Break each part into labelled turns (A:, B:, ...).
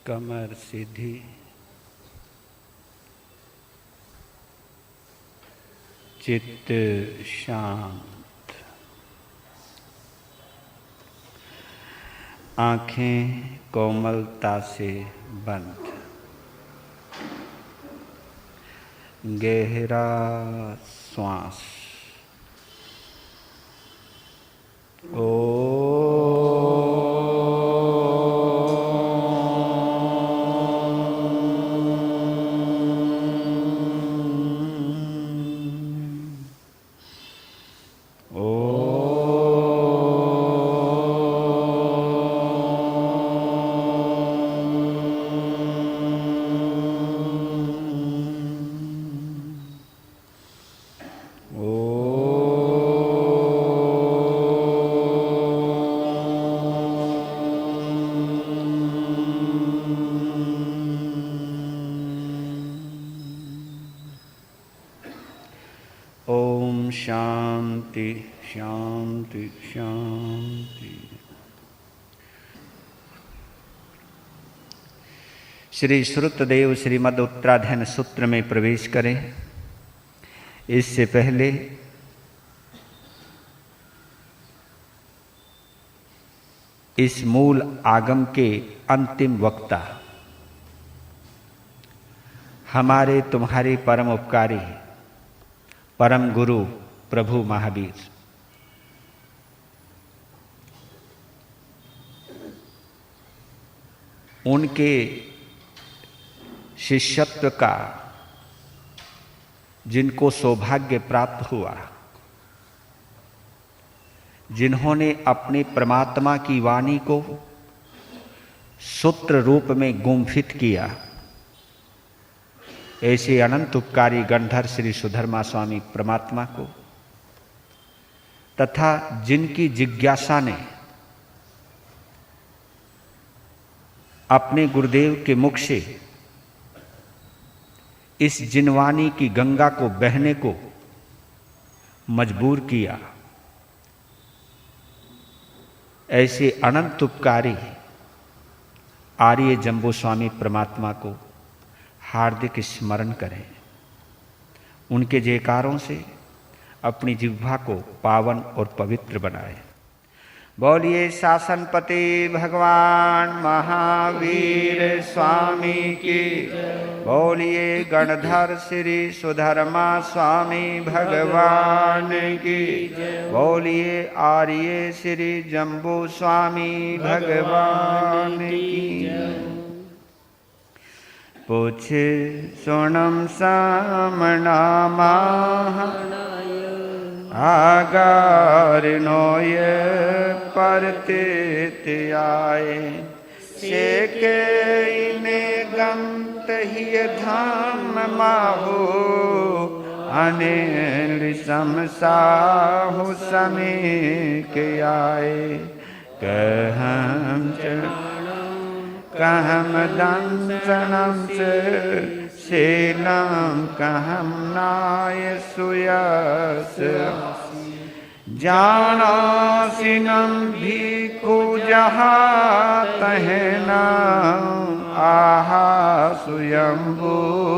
A: कमर सीधी, चित्त शांत, आंखें कोमलता से बंद, गहरा श्वास। शांति शांति शांति। श्री श्रुतदेव श्रीमद् उत्तराध्ययन सूत्र में प्रवेश करें। इससे पहले इस मूल आगम के अंतिम वक्ता हमारे तुम्हारे परम उपकारी परम गुरु प्रभु महावीर, उनके शिष्यत्व का जिनको सौभाग्य प्राप्त हुआ, जिन्होंने अपने परमात्मा की वाणी को सूत्र रूप में गुंफित किया, ऐसे अनंत उपकारी गणधर श्री सुधर्मा स्वामी परमात्मा को तथा जिनकी जिज्ञासा ने अपने गुरुदेव के मुख से इस जिनवाणी की गंगा को बहने को मजबूर किया, ऐसे अनंत उपकारी आर्य जंबू स्वामी परमात्मा को हार्दिक स्मरण करें। उनके जयकारों से अपनी जिह्वा को पावन और पवित्र बनाएं। बोलिए शासनपति भगवान महावीर स्वामी की, बोलिए गणधर श्री सुधर्मा स्वामी भगवान की, बोलिए आर्य श्री जंबू स्वामी भगवान की। पूछे सुनम सामनामा आगार नोय परतेत आए, सेके इने गंत ही धाम माहू, अनिल समसाहु समीक आए। कहम दंसनम से शीलम कहम नाय सुयस, जानासिनम भीखु जहा तहना, आहा स्वयंभू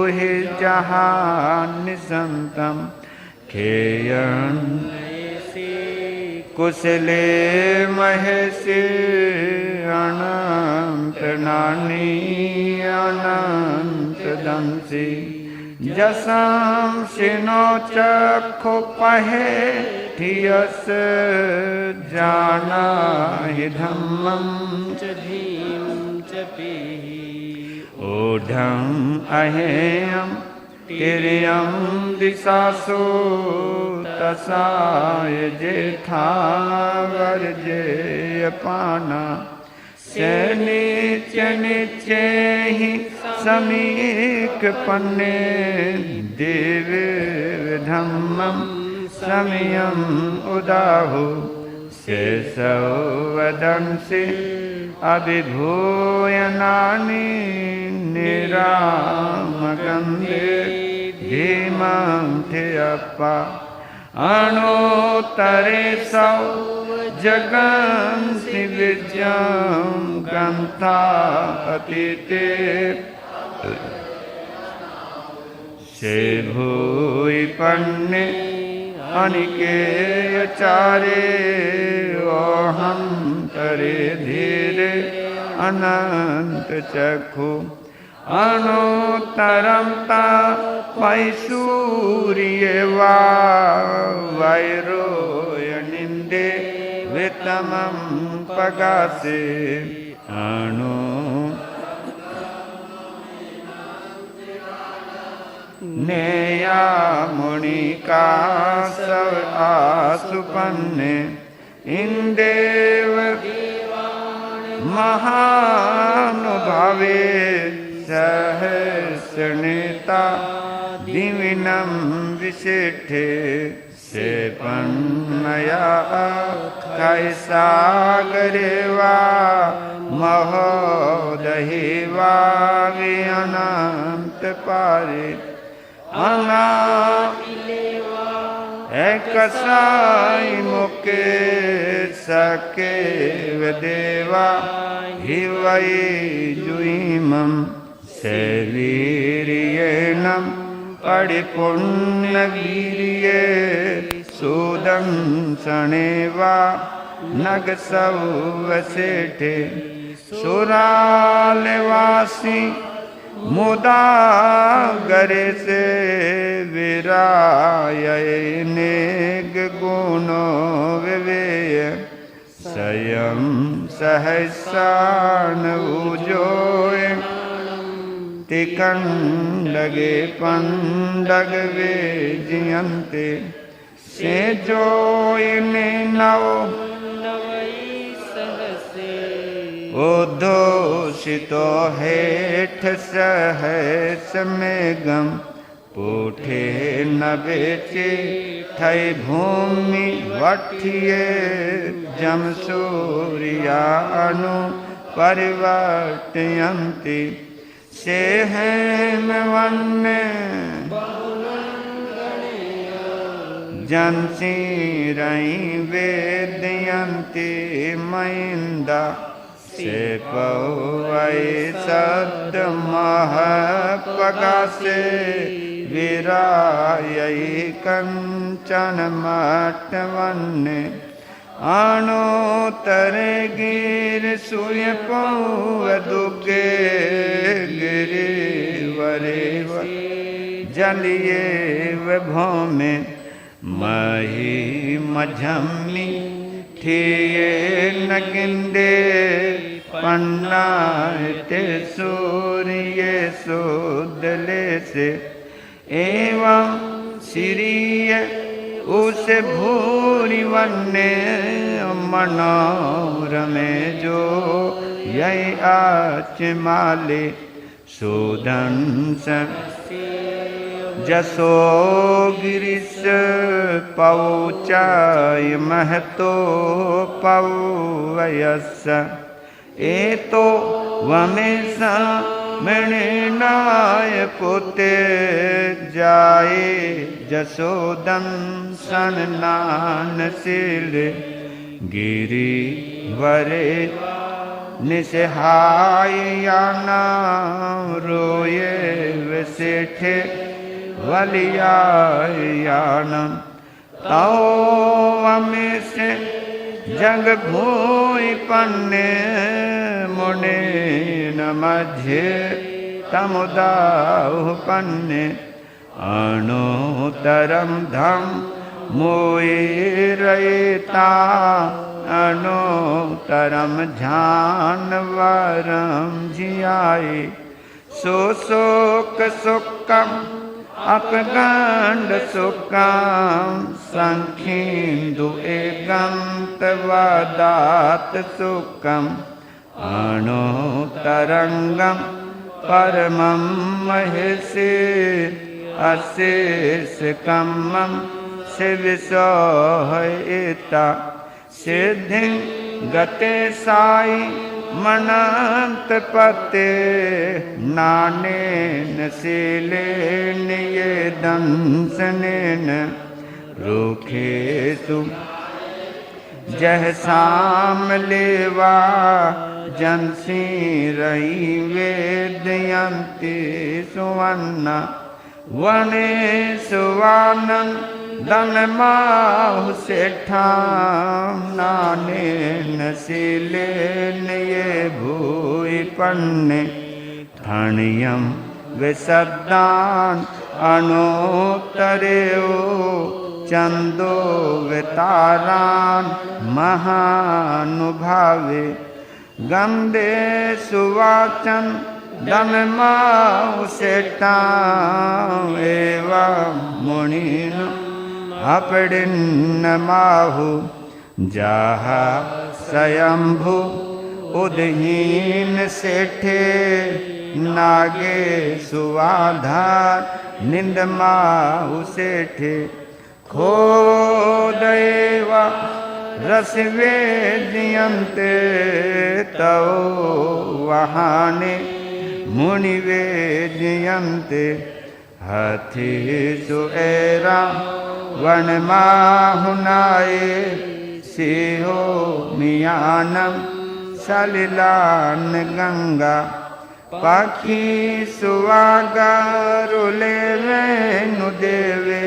A: ही जहान निसंतम खेयन, कुशले महेशी अनंत नानी अनंत दंसी, जसम सिनो चक्षु पहे ठियस, जाना हि धम्मं च धीं च पीहि, ऊढं अहेयं तिर्यं दिशासु तसाय जेठा वर्जे पाना से नीचे नीचे ही समीक पन्ने देव धम्मम समयम उदाहु से सौवदंसी अभिभूयनानि निरामगंधे धीमं थेयप्पा अणोतरे सौ जगन्ति विद्यां गंथा अतीते से भूय पन्ने अनिकेयचारे ओहं तरे धीरे अनंत चक्षु अनोत्तरं ता वैसूर्ये वा वैरोयनिन्दे वितमं पगासे अणु नेया मुनिका सब आसुपन्ने इंदेव महानुभावे सहस्रनेता दिविनम विशिष्टे से पन्नया कैसागरे वा महोदहि वा विअनंत पारे एकसाई मुके सके वदेवा हिवै जुईमं सेवीर्येणं परिपुण्यवीर्ये सुदंसनेवा नगसौवसेठे सुरालवासी मुदा गरे से विरायनेग गुणो विवेय स्वयं सहसान उजोय तिकंडगे पंडग वेजयन्ते से जोयने नव उद्धोषितो हेठ सहस मेघम पूठे न बेचे ठई भूमि वठिए जम सूर्या अनु परिवर्तयन्ति से हेम वन्य जनसी रई वेदयन्ति महिंदा से पौवै सद महपगासे विरायै कंचन मटवन्ने अणोतरे गिर सूय पौवदुगे गिरिवरेव जलिये भौमे मही मझम्मी ठिये नगिंदे पन्नाते सूर्य सुदले से एवं सिरिय उस भूरि वन्ने मनोरमे जो यही आचमाले सुदंस जसो गिरिश पौचाय महतो पौवयस एतो वमेसा मृणाय पुते जाए जसोदम सन्नानशील गिरि वरे निसहाय याना रोये वसेठे वलियायानम तौ वमेसे जग भूय पन्ने मुने न मध्य तमुदाह पन्ने अणुतरम धम मोयरयता अणुतरम जानवरम जियाए सो शोक सुखम अपगंड सुखम संखिंदु एगंतवदात सुखम अणुतरंगम परमं महिषी अशेष कम्मं शिवसोहयिता सिद्धि गते साई मनंत पते नानेन शीलेन ये दंसनेन रूखेसु जह साम लेवा जनसी रही वेदयंती सुवन्ना वने सुवानन दन माहु सेठाम नानेन शीलेन ये भूई पन्ने फणियम विसद्दान अनोत्तरेओ चंदो वितारान महानुभावे गंदे सुवाचन दम माहु सेठाम एवं मुनिन अपडिन्न माहु जाहा स्वयंभु उदहीन सेठे नागे सुवाधार निंद माहु सेठे खोदैवा रसवेद्यन्ते तव वहाने मुनिवेद्यन्ते हथिषु एरा वनमाहुनाये सिंहो मियानम सलिलान गंगा पाखी सुवागारुले वेणु देवे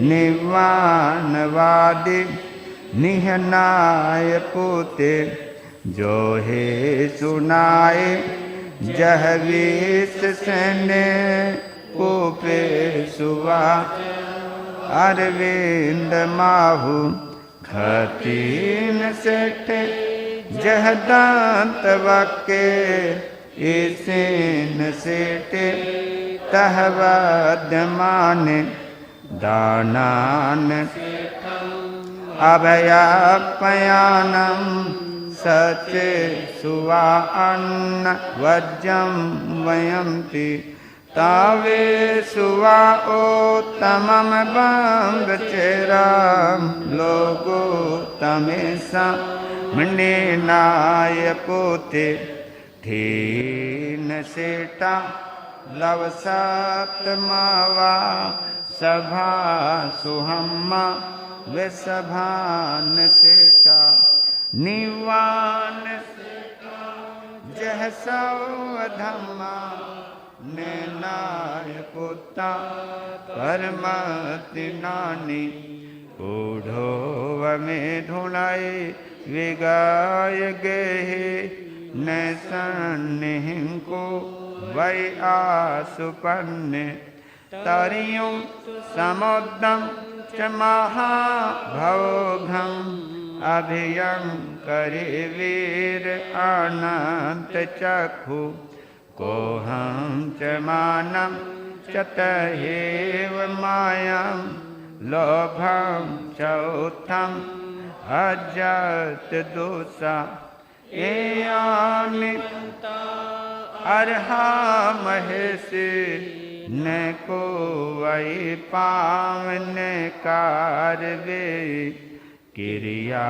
A: निवानवादि निहनाय पुते जो हे सुनाए जहवीस सेने पूपे सुवा अरविंद माहु खतीन सेठे जहदांत वाके इसेन सेठे तहवद्यमाने दानान अभयापयानम सचे सुवा अन्न वज्रम वयंती तावे सुवा उत्तमम बंग चेराम लोगो तमेसा मने नाय पोते थीन सेटा लवसात मावा सभा सुहम्मा विसभान सेटा निवान सेटा जह सौधम्मा नैनाय पुता परमति नानी ऊढ़ो में ढूंढाए विगाय गए न सन्निको वै आसुपन्ने तरियों समुद्रम च महाभौघम अभियंकरे वीर अनंत चक्षु कोहं च मानं च तहेव मायं लोभं चौथम अजत दोषा एयानि अर्हा महेशे न को वै पावन कारवे किरिया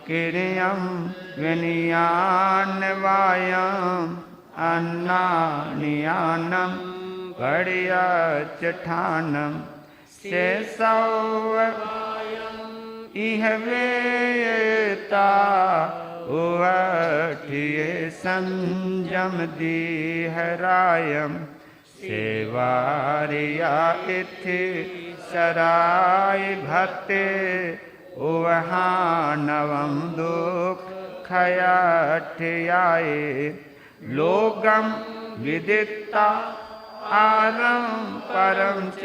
A: किरियं विनियान वायं अन्नानियानम कड़िया चठानम से सौव इह वेता उठिए संजम दीहरायम सेवारिया इथि सराय भत्ते उवहानवम दुख खयाठियाए लोगम विदिता आरं परं च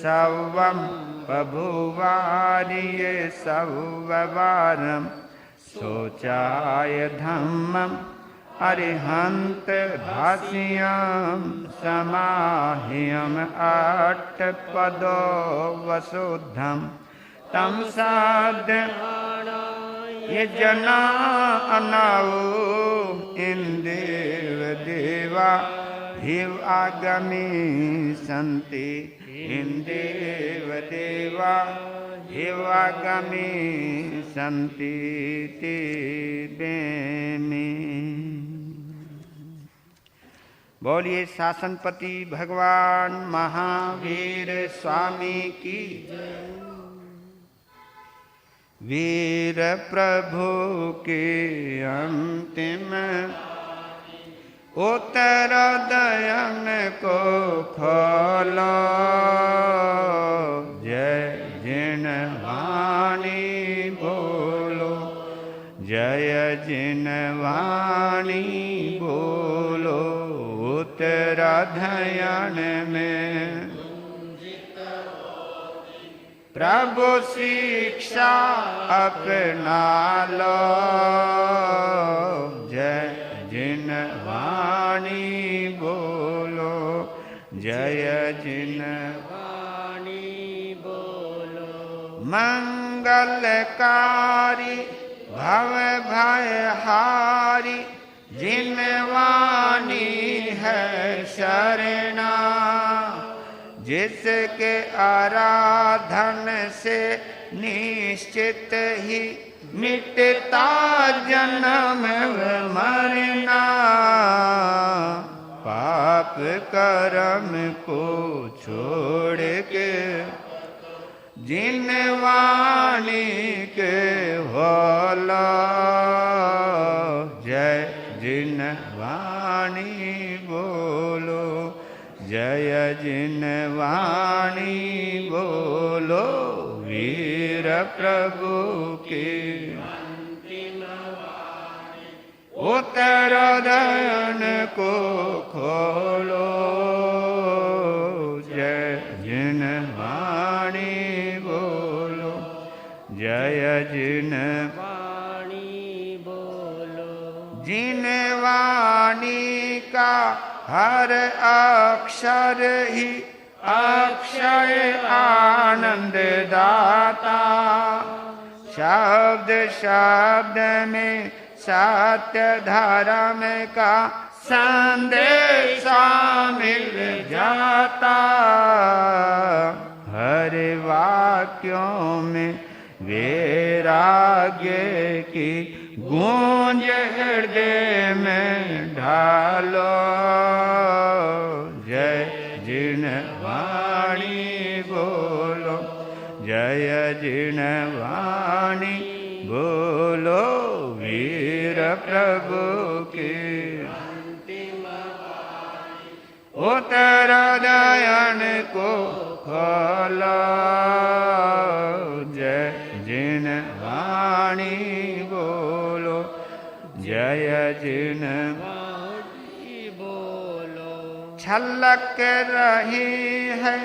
A: सवं बभुवारिये सववारं शोचाय धम्मं अरिहंत भाष्यम समाह्यम अट्टपदो वसुद्धम तम साध ये जना अनाऊ इंदेव देवा हिव आगमी संति इंदेव देवा हिव आगमी संति ते बेमी। बोलिए शासनपति भगवान महावीर स्वामी की। वीर प्रभु के अंतिम उत्तरदयन को खोलो, जय जिन वाणी बोलो, जय जिन वाणी बोलो। उत्तराधयन में प्रभु शिक्षा अपना लो, जय जिन वाणी बोलो, जय जिन वाणी बोलो। मंगलकारी भव भयहारी जिन वाणी है शरणा, जिसके आराधन से निश्चित ही मिटता जन्म मरना। पाप कर्म को छोड़ के जिन वाणी के होला, जय जिन वाणी बोलो, जय जिन वाणी बोलो। वीर प्रभु की उत्तरदयन को खोलो, जय जिन वाणी बोलो, जय जिन वाणी बोलो। जिन वाणी का हर अक्षर ही अक्षय आनंद दाता, शब्द शब्द में सत्य धर्म का संदेशा मिल जाता। हर वाक्यों में वैराग्य की गूंज हृदय में ढालो, जय जिन वाणी बोलो, जय जिन वाणी बोलो। वीर प्रभु की उत्तरदयन को खोलो, जय जिन वाणी बोलो, जय जिन वाणी बोलो। छलक रही है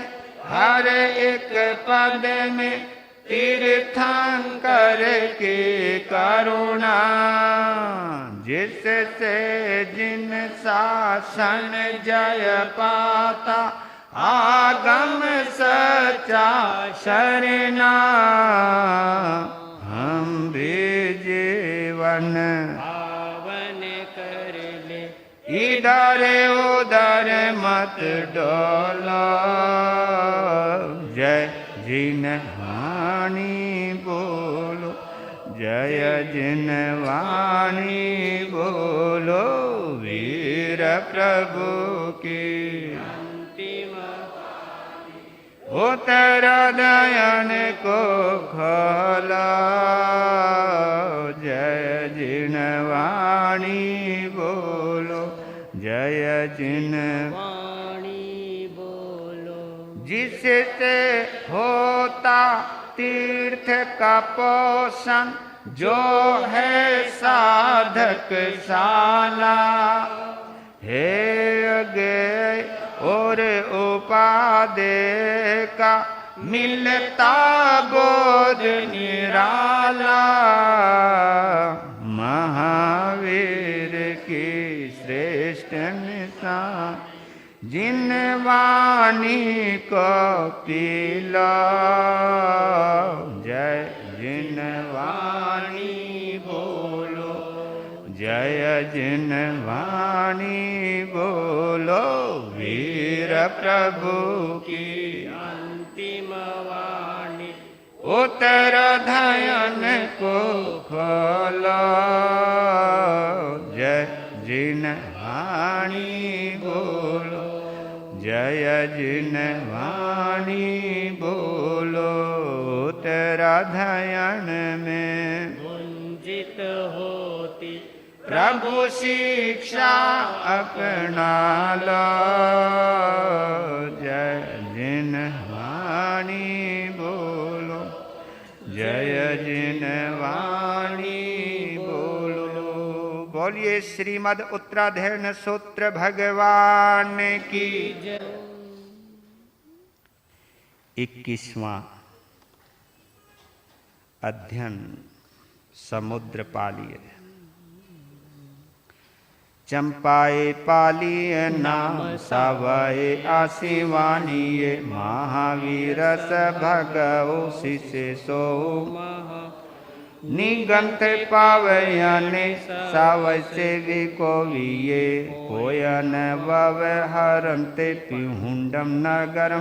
A: हर एक पद में तीर्थंकर की करुणा, जिससे जिन शासन जय पाता आगम सच्चा शरणा। हम भी जीवन पावन कर ले, इधर उधर मत डोलो, जय जिन वाणी बोलो, जय जिन वाणी बोलो। वीर प्रभु की उत्तरदयन को खोलो, जय जिन वाणी बोलो, जय जिन वाणी बोलो। जिससे होता तीर्थ का पोषण, जो है साधक शाला, हे अज्ञे और उपादेय का मिलता बोध निराला। महावीर की सा जिन वाणी को पीला जय जिन वाणी बोलो जय जिन वाणी बोलो वीर प्रभु की अंतिम वाणी उत्तर धयन को खोलो जय जिन वाणी बोलो जय जिन वाणी बोलो तेरा धयन में गुंजित होती प्रभु शिक्षा अपना लो जय जिन वाणी बोलो जय जिन वाणी बोलो। बोलिए श्रीमद् उत्तराधर्न सूत्र भगवान की। 21वां अध्ययन समुद्र पालिय। चंपाए पालिय नाम सवय आशिवानीय महावीर स भगवो शिष्य सो निगंत पावयने सवय सेवी को विये कोयन व्यवहरन्ते पिहुंडम नगर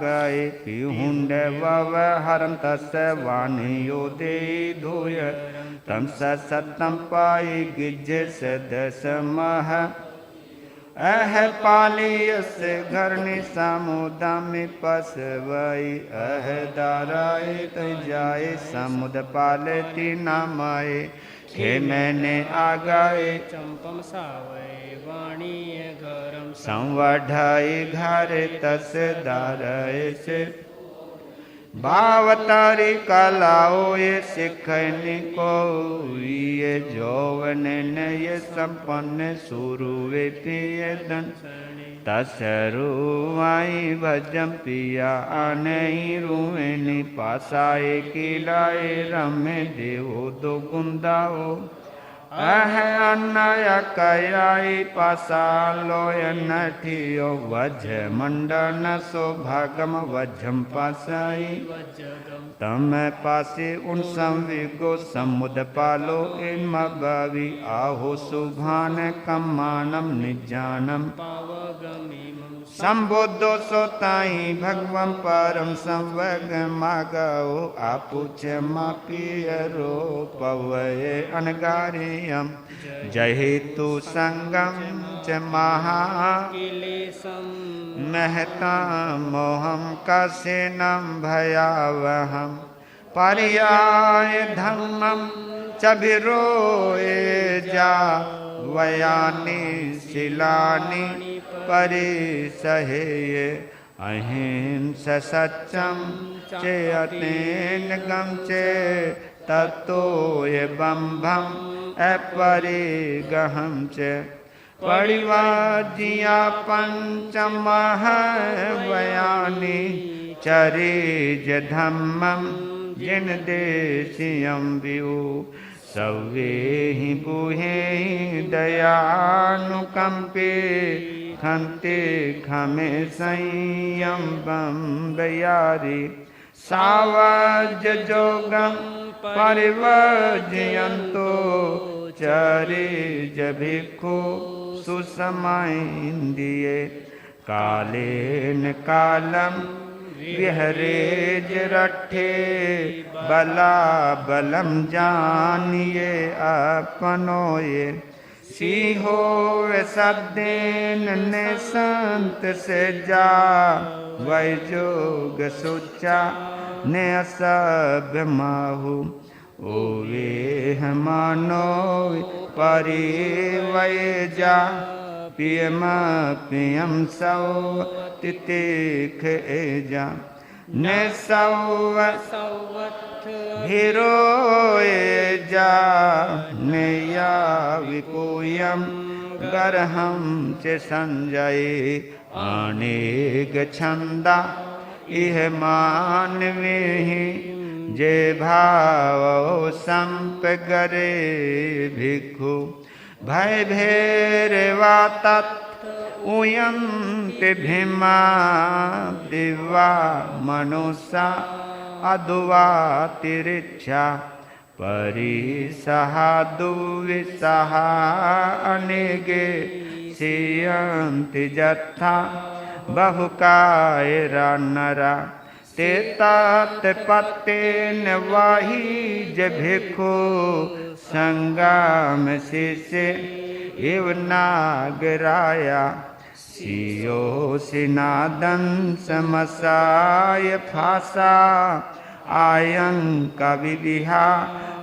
A: गए पिहुंड व्यवहरन् तस्य वाणियो दे धूय तम सतम पाए गिज सदस मह अह पालियस घरनि समुदामि पसवई अह दाराए जाए समुद पालती नामाए खे मैंने आगाए चंपम सावय वाणी घरम संवढ़ाए घर तस दाराए से भावतारी कलाओ ये सिखने को ये जौवन ये संपन्न सुरुवे पिय दन तसरुवाई भजम पिया नहीं रुवेनी पासाए किलाए रमे देवो दो गुंदाओ अह अन्नय कयाई पासालोय नठियो वज मंडन सौभागम वजम पासाई तम पासे उन संविगो समुद पालो इन मबावी आहो सुभान कमानम निजानम संबोधो सोताई भगवं परम संवग मागो आपुच मापियरो पवये अनगारियम जय हेतु संगम च महाकिलेशम महता मोहम कसेनम भयावहम पर्याय धम्मम चबिरोए जा वयानि शिलानि परिसहेय अहिंस सच्चम चेयतेन गम चे तत्तोय बंभम अपरिगहम च परिवाजिया पंचमहावयानि चरेज धम्मम जिन देशियम विभु सवे ही बुहे दयानुकंपे खंते खमे संयम बम्बयारी सावज जोगम परिवर्जयन्तो चरेज भिक्खु सुसमाइंदिये कालेन कालम विहरेज रट्ठे बला बलम जानिए अपनोये सीहो सदेन ने संत से जा वै जोग सुचा ने असभ माहु ओवे मानो परि वै जा पियम पियम सौ तितिख एजा ने सौवत हिरोए जा ने या विपुयम गरहम च संजय अनेक छंदा इह मानवे जे भाव संप गरे भिक्षु भय भेरवा तत् उयन्ति भीमा दिव्या मनुष्या अदुवा तिरिक्षा परिसहा दुविसहा अनेगे सियन्ति जथा बहुकायरा नरा ते तात पत्तेन वाही भिक्खु संगम शिष्य इव नागराया सियो सिनादन समसाय फासा आयं कविविहा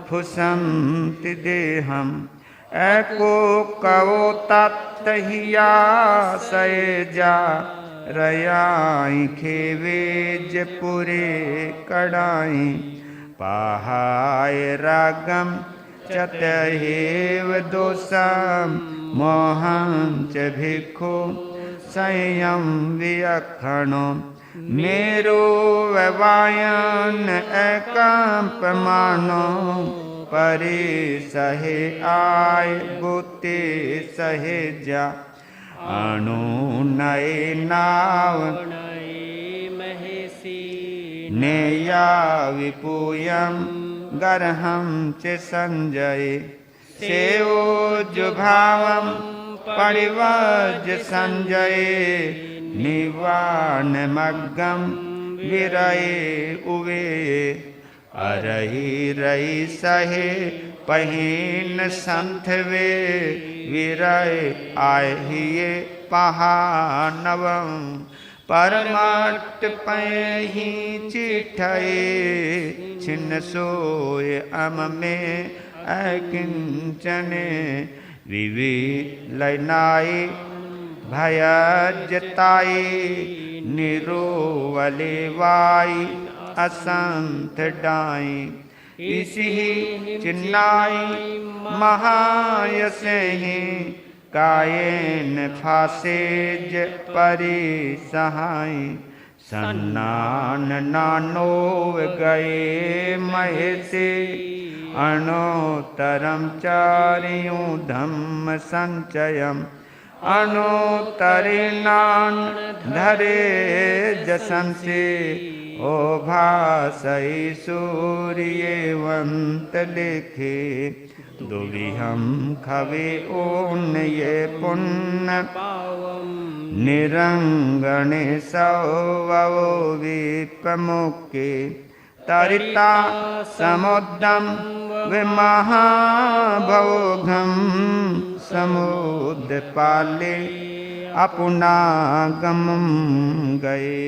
A: फुसन्ति देहम एको कवो तत्तहिया सयजा रयाई खेवेज पुरे कड़ाई पहाय रागम चतहेव दोषम मोहं च भिक्खु संयम वियक्षणो मेरो ववायन एकांपमानो परिसहे आय बुते सहेजा अणुनये नाव नेया विपूयं गर्हं च संजय सेवो जुभावं परिवज संजय निवानमग्गं विरये उवे अरहि रहि सहे पहिन संथवे विरय आहिये पहानवं परमाट पहि चिठये छिन्न सोय अम में अकिंचने विविलनाय भयजताय निरोवलेवाय असंत डाई इसी चिन्नाई महायसेहि कायेन फासेज परिसहाय सन्नान नानोव गए महेसे अणोतरम चारियों धम्म संचयम अणोतरिणान धरे जसंसे ओ भासई सूर्यवंत लेखे दुविहम खवे ओन ये पुण्य निरंगणे सवो विपमुखे तरिता समुद्रम विमहाभोगम समुद्र पाले अपुनागम गए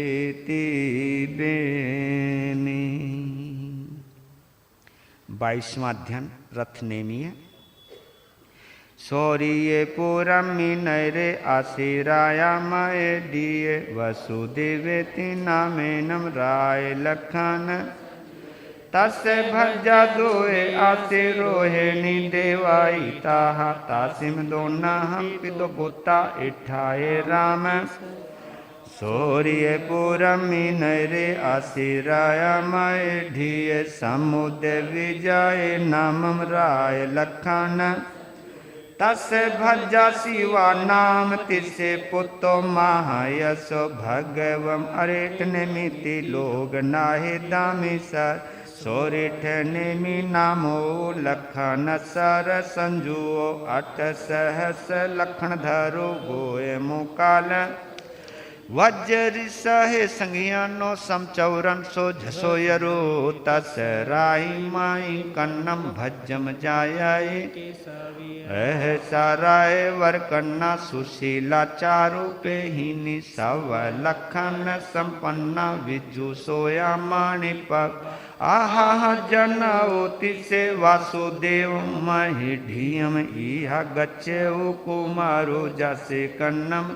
A: बेनी। 22वां अध्ययन रथनेमीय। सौरिये पुरमी नैरे आशिराया मय दिये वसुदेवेति नामेनम राय लखन तस्य भज्जा दोए आशिरोहे निदेवाई ताहा तासिम दोना हम पितो पुता इठाए राम सौर्य पुरमी नैरे आशिराया मय ढिये समुद्र विजय नामम राय लखन तस्य भज्जा शिवा नाम तिसे पुतो महायसो भगवम अरेठ निमिति लोग नाहे दामी सर सोरिठ नेमि नामो लखन सर संजुओ अठ सहस लखन धरो गोए मुकाल वज्र सहे संज्ञानो समचौरन सो झसो यरो तस राई माई कन्नम भज्जम जायाए साराय वर कन्ना सुशीला चारु पे ही सव लखन संपन्ना विजु सोया माणिपक आहा जनओति से वासुदेव महिढियम इहा गच्छे कुमारो जसे कन्नम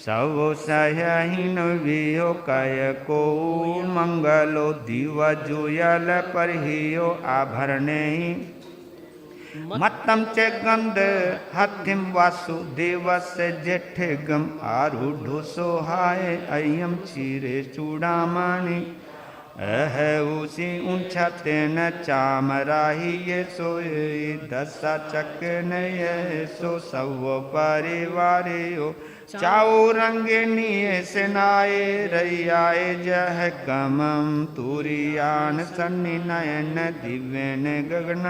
A: सवो सहहीन वियो कय को मंगलो दिवा जुयल परहियो आभरणे मतम चे गंध हथिम वासुदेवस जेठ गम आरूढ़ सोहाय अयम चीरे चूड़ामणि उसी ऊंछत न चामराही ये सोई दशा चक नये सो सब परिवारियो चाऊ रंगे निये सेनाए रैयाए जह कमम तुरियान सन्नि नयन दिव्यन गगन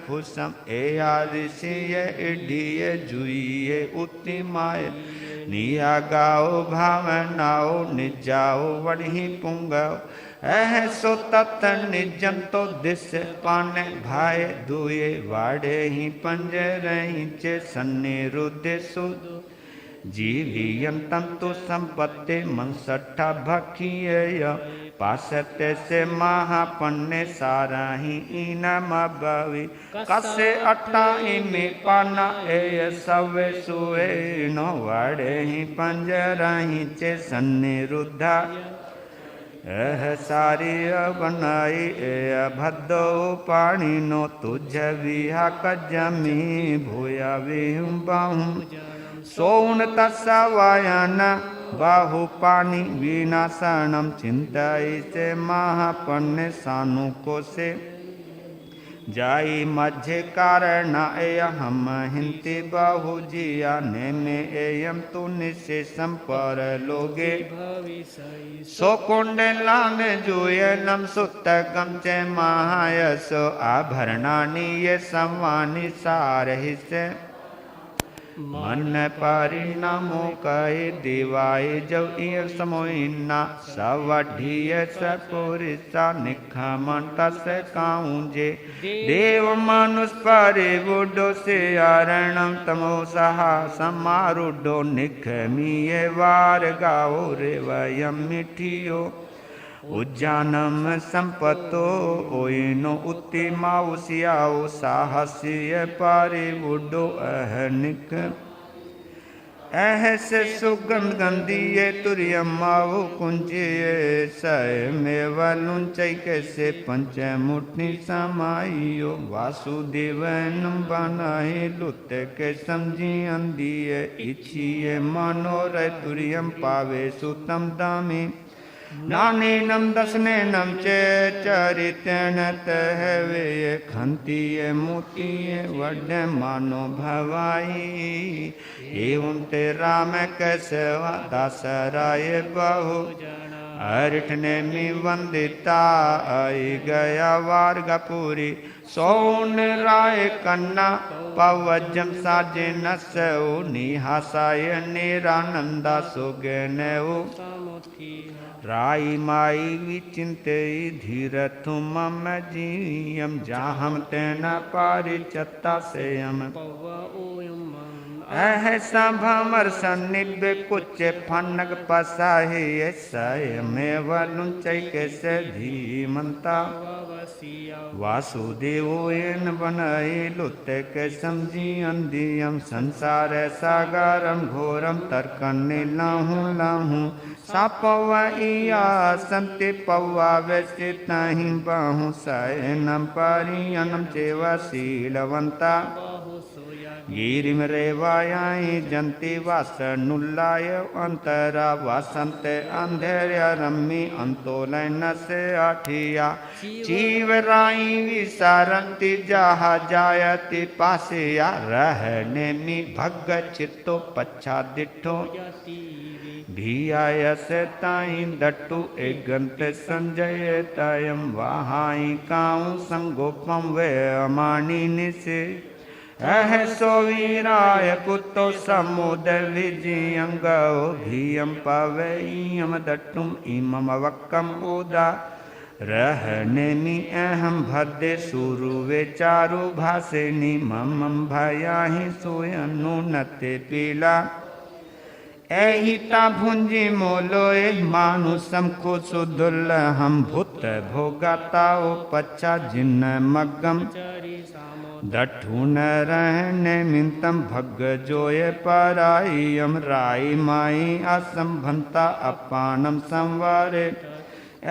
A: फुसम ए आदिशिय इडिय जुइये उत्तिमाय निया गाओ भावनाओ निजाओ वढ़ी पुंगाओ सो तत निजम तो दिस पाने भाई दुए वाड़े ही पंजरही चे सन्नि रुदे सुद जीवियं तंतु संपत्ति मनसठा भखिय पासते से महापन्ने सारा ही इनम भवि कसे अट्टा इमे पाना ए सवे सुए नो वाड़े ही पंजरही चे सन्नि रुद्धा सारी बनाई ए भद्दो पानी नो तुझ विहा कजमी भूया विहूं बाहूं सोन तस्वायन बाहु पानी विनाशनम चिंताई से महापन्ने सानु को से जाई मध्य कारण हम हिंति बाहु जिया ने में एयम तु निशेषम पर लोगे सो कुंड लांग जुयनम सुत गम चे महायसो आभरणानी ये संवानी सार हिस्से मन परिणामो कहे देवाय जब इय समोइना सवढ़िय सपुरिसा निखमन तस काऊंजे देव मनुष परे बुडो से आरणम तमो सहा समारुडो निखमीय वार गाओ रे वयम मिठियो उज्जानम संपतो ओइनो उत्तिमाउ सियाओ साहस्य पारे बुडो अहनिक ऐसे सुगंध गंधिये तुर्यमाओ कुंजिये सय में वलुंचै कैसे पंच मुठनी समाइयो वासुदेवन बनाए लुत के समझी अंदिये इच्छिये मनोरय तुर्यम पावे सुतम दामी नानेनम दसनेनम चे चरितेन तहवे खंतीय मोतीय वड मानो भवाई एवं ते राम कैसवा दासराय बहु अरिठने में वंदिता आई गया वार्गपुरी सोन राय कन्ना पवजम साजे नसो निहासाय निरानंदा सुगनऊ राई माई विचिंते धीरथु मम जीयम जाहम तेना पारिचत्ता सेयम ऐसा भमर सन्निभ्य कुछ फनक पसाहे सयमे वलुंचै कैसे धीमंता वासुदेवोयन बनाए लुत के समझी अंधियम संसार सागरम घोरम तर्कन लाहूं लाहूं सापवा इया संति पवा वैसे ताहि बाहु सयनम परियनम चेवा शीलवंता गिरिम रेवायाई जंती वास नुल्लाय अंतरा वासंत अंधेर्य रम्मी अंतोलन से आठिया चीवराई विसारंती जहा जायति पासिया रहने में भग चित्तो पच्छा दिठो भियायस ताई दट्टु एगंत संजय तयम वहाई काऊ संगोपम वे अमानी निसे सो वीराय पुतो समुद विजयंगो भियम पवयम दट्टुम इमम वक्कम उदा रहने मी अहम भद्दे सुरुवे चारु भासेनी मम भयाहि सोयनु नते पीला एहिता भुंजी मोलोए मानुसम को सुदुल हम भूत भोगाताओ पच्चा जिन मगम दठून रहने मिंतम भग जोये परायम राई माई असंभंता अपानम संवारे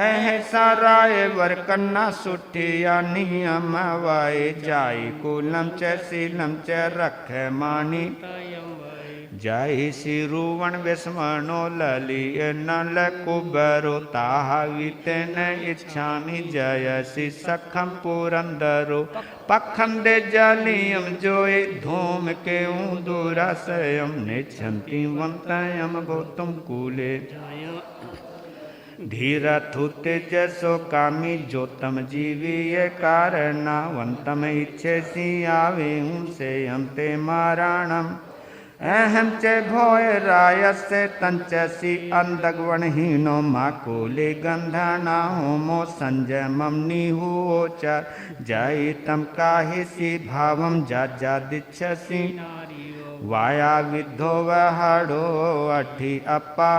A: ऐसा राय वर कन्ना सुठिया नियम वाए जाई कुलम च शीलम च रख मानी जय सिरुवन विस्मनो ललिय नल कुबरो ताहावितेन इच्छामि जयसि सखम पुरंदरो पखंडे जलियम जोय धूम के दूराशयम निच्छन्ति वंतयम गौतम कूले धीरा थुते जसो कामी जोतम जीवीय कारणावंतम इच्छे सियावे से ते माराणम अहम च भोय रायस्य तंचसी अंधगवणहीनो माकुले गंधना होमो संजमम निहुचर जयितम काहिसी भावम जा दिच्छसि वाया विद्धो वहाड़ो अठी अपा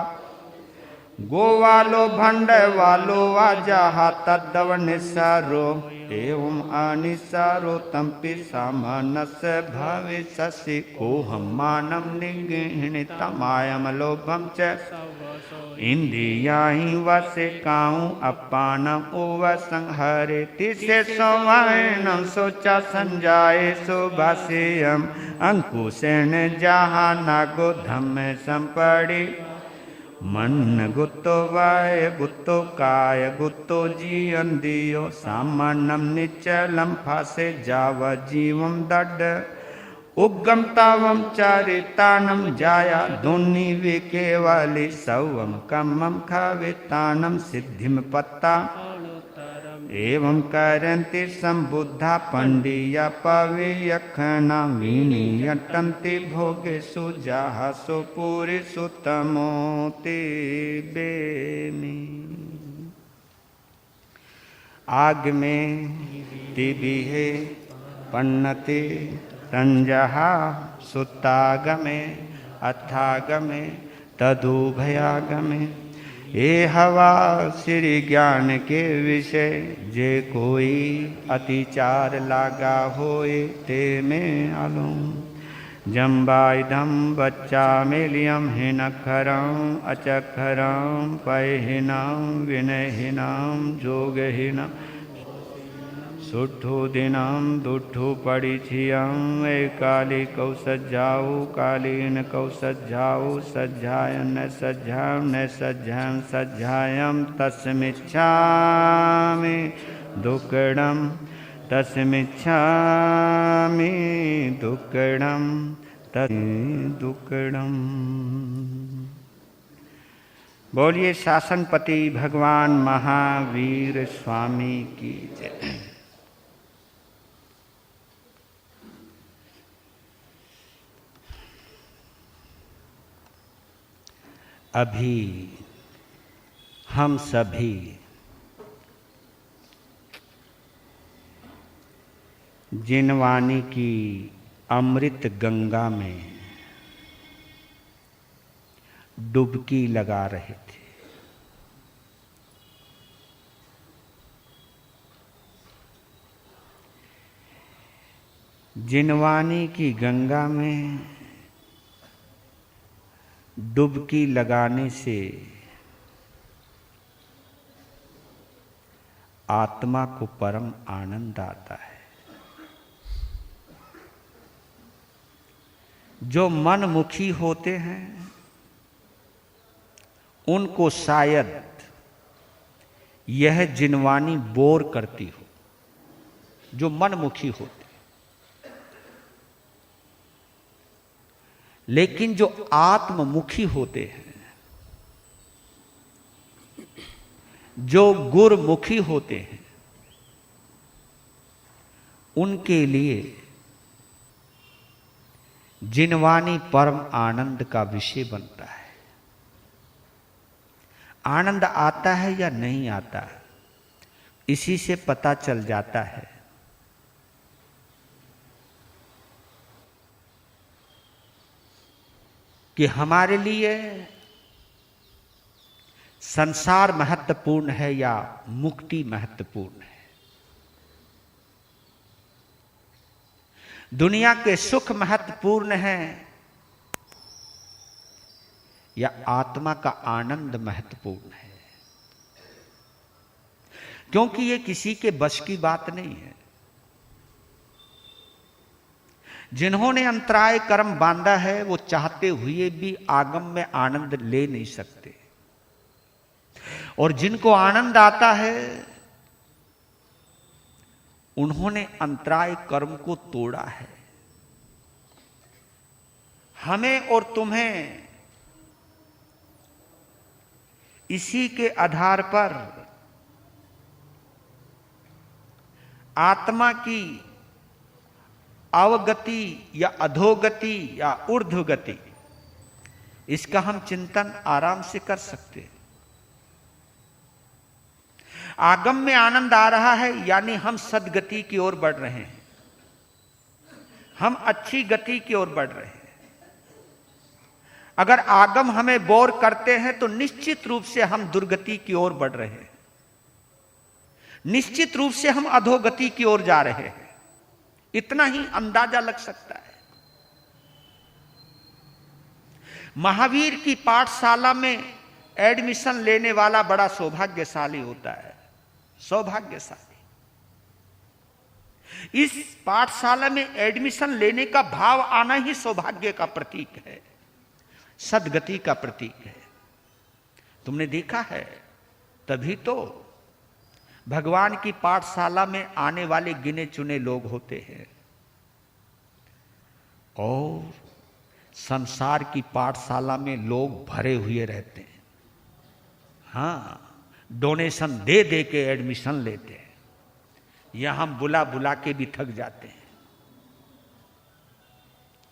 A: गोवालो भंड वालो वाजा तद्दव निसारो एवं अनिसारो तंपि सामानस भविष्यसि कोहम मानम निगृहीतमायम लोभम च इंद्रियाहि वसिकाऊं अपानम उव संहरे तिसे सोवायनम सोचा संजाये सुभाषयम अंकुशेन जहा नागो धम्म संपड़ी मन गुत्तो वाय गुत्तो काय गुत्तो जीवन दियो सामानम निचलम फासे जाव जीवम दड उगम तावम चारितानम जाया धुनि विकेवाली सवम कमम खावितानम सिद्धिम पत्ता एवं करन्ति संबुद्धा पंडिया पवियखना विनियटन्ति भोगेषु जाहसो पुरीषु तमोति बेमि आग में तिबिहे पन्नति संजहा सुतागमे अथागमे तदुभयागमे ये हवा श्री ज्ञान के विषय जे कोई अतिचार लागा होए ते में आलूं जम्बाइधम बच्चा मिलियम हिनखरम अचखरम पैहिनम विनयहीनम जोगहीनम सुठो दिनम दुठो पड़ी छियम ए काली कौ सज्जाऊ कालीन कौ सज्जाऊ सज्जायम न सज्जायम सज्जायम तस्मिच्छामि दुक्कडम तस्मिच्छामि दुक्कडम दुक्कडम। बोलिए शासनपति भगवान महावीर स्वामी की जय। अभी हम सभी जिनवानी की अमृत गंगा में डुबकी लगा रहे थे। जिनवानी की गंगा में डुबकी लगाने से आत्मा को परम आनंद आता है। जो मनमुखी होते हैं उनको शायद यह जिनवानी बोर करती हो, जो मनमुखी होते। लेकिन जो आत्ममुखी होते हैं, जो गुरमुखी होते हैं, उनके लिए जिनवानी परम आनंद का विषय बनता है। आनंद आता है या नहीं आता है, इसी से पता चल जाता है कि हमारे लिए संसार महत्वपूर्ण है या मुक्ति महत्वपूर्ण है। दुनिया के सुख महत्वपूर्ण है या आत्मा का आनंद महत्वपूर्ण है। क्योंकि ये किसी के बस की बात नहीं है। जिन्होंने अंतराय कर्म बांधा है वो चाहते हुए भी आगम में आनंद ले नहीं सकते, और जिनको आनंद आता है उन्होंने अंतराय कर्म को तोड़ा है। हमें और तुम्हें इसी के आधार पर आत्मा की अवगति या अधोगति या ऊर्ध्वगति, इसका हम चिंतन आराम से कर सकते हैं। आगम में आनंद आ रहा है यानी हम सद्गति की ओर बढ़ रहे हैं, हम अच्छी गति की ओर बढ़ रहे हैं। अगर आगम हमें बोर करते हैं तो निश्चित रूप से हम दुर्गति की ओर बढ़ रहे हैं, निश्चित रूप से हम अधोगति की ओर जा रहे हैं। इतना ही अंदाजा लग सकता है। महावीर की पाठशाला में एडमिशन लेने वाला बड़ा सौभाग्यशाली होता है, सौभाग्यशाली। इस पाठशाला में एडमिशन लेने का भाव आना ही सौभाग्य का प्रतीक है, सद्गति का प्रतीक है। तुमने देखा है, तभी तो भगवान की पाठशाला में आने वाले गिने चुने लोग होते हैं, और संसार की पाठशाला में लोग भरे हुए रहते हैं। हाँ, डोनेशन दे दे के एडमिशन लेते हैं, या हम बुला बुला के भी थक जाते हैं।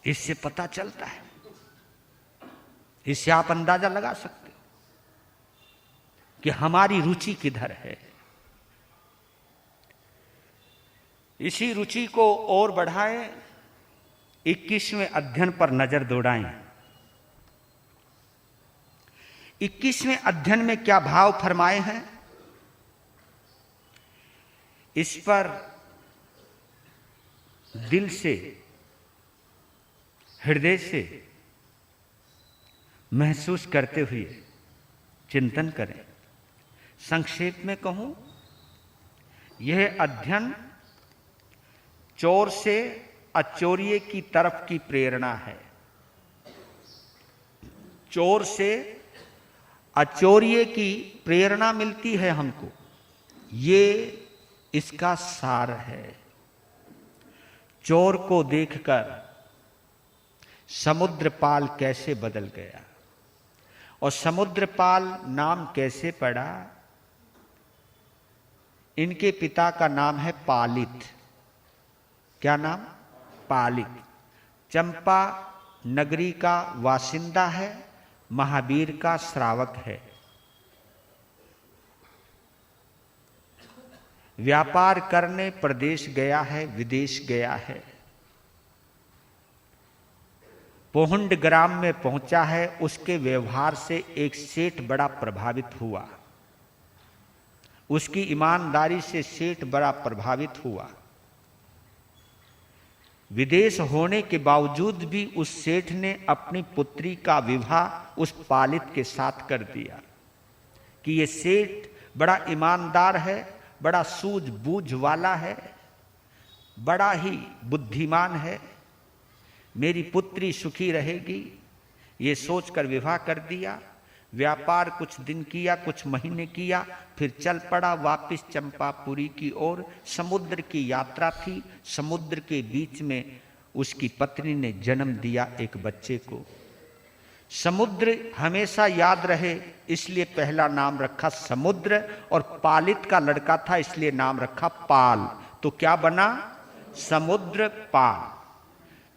A: इससे पता चलता है, इससे आप अंदाजा लगा सकते हो कि हमारी रुचि किधर है। इसी रुचि को और बढ़ाएं, 21वें अध्ययन पर नजर दौड़ाएं। 21वें अध्ययन में क्या भाव फरमाए हैं, इस पर दिल से, हृदय से महसूस करते हुए चिंतन करें। संक्षेप में कहूं, यह अध्ययन चोर से अचोरिये की तरफ की प्रेरणा है। चोर से अचोरिये की प्रेरणा मिलती है हमको, ये इसका सार है। चोर को देखकर समुद्रपाल कैसे बदल गया, और समुद्रपाल नाम कैसे पड़ा। इनके पिता का नाम है पालित। क्या नाम? पालित। चंपा नगरी का वासिंदा है, महावीर का श्रावक है। व्यापार करने प्रदेश गया है, विदेश गया है। पोहंड ग्राम में पहुंचा है, उसके व्यवहार से एक सेठ बड़ा प्रभावित हुआ, उसकी ईमानदारी से सेठ बड़ा प्रभावित हुआ। विदेश होने के बावजूद भी उस सेठ ने अपनी पुत्री का विवाह उस पालित के साथ कर दिया कि ये सेठ बड़ा ईमानदार है, बड़ा सूझबूझ वाला है, बड़ा ही बुद्धिमान है, मेरी पुत्री सुखी रहेगी, ये सोचकर विवाह कर दिया। व्यापार कुछ दिन किया, कुछ महीने किया, फिर चल पड़ा वापिस चंपापुरी की ओर। समुद्र की यात्रा थी, समुद्र के बीच में उसकी पत्नी ने जन्म दिया एक बच्चे को। समुद्र हमेशा याद रहे इसलिए पहला नाम रखा समुद्र, और पालित का लड़का था इसलिए नाम रखा पाल। तो क्या बना? समुद्र पाल।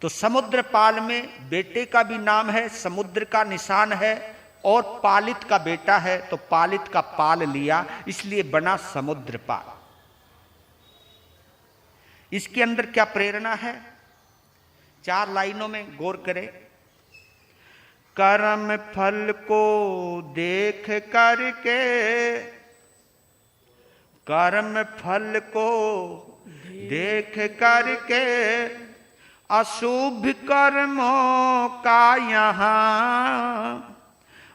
A: तो समुद्र पाल में बेटे का भी नाम है, समुद्र का निशान है, और पालित का बेटा है तो पालित का पाल लिया, इसलिए बना समुद्र पाल। इसके अंदर क्या प्रेरणा है? 4 लाइनों में गौर करें। कर्म फल को देख करके, कर्म फल को देख करके अशुभ कर्मों का यहाँ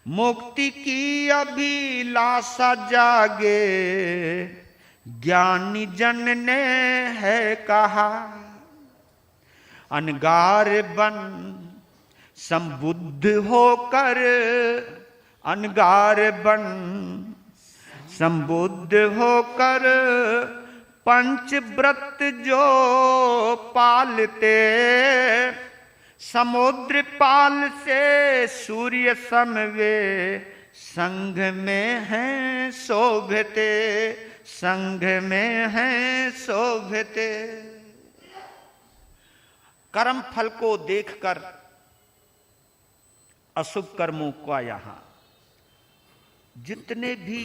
A: मुक्ति की अभिलाषा जागे, ज्ञानी जन ने है कहा। अनगार बन संबुद्ध होकर, अनगार बन संबुद्ध होकर, पंचव्रत जो पालते, समुद्र पाल से सूर्य सम वे संघ में हैं शोभते, संघ में हैं शोभते। कर्म फल को देखकर अशुभ कर्मों का यहां जितने भी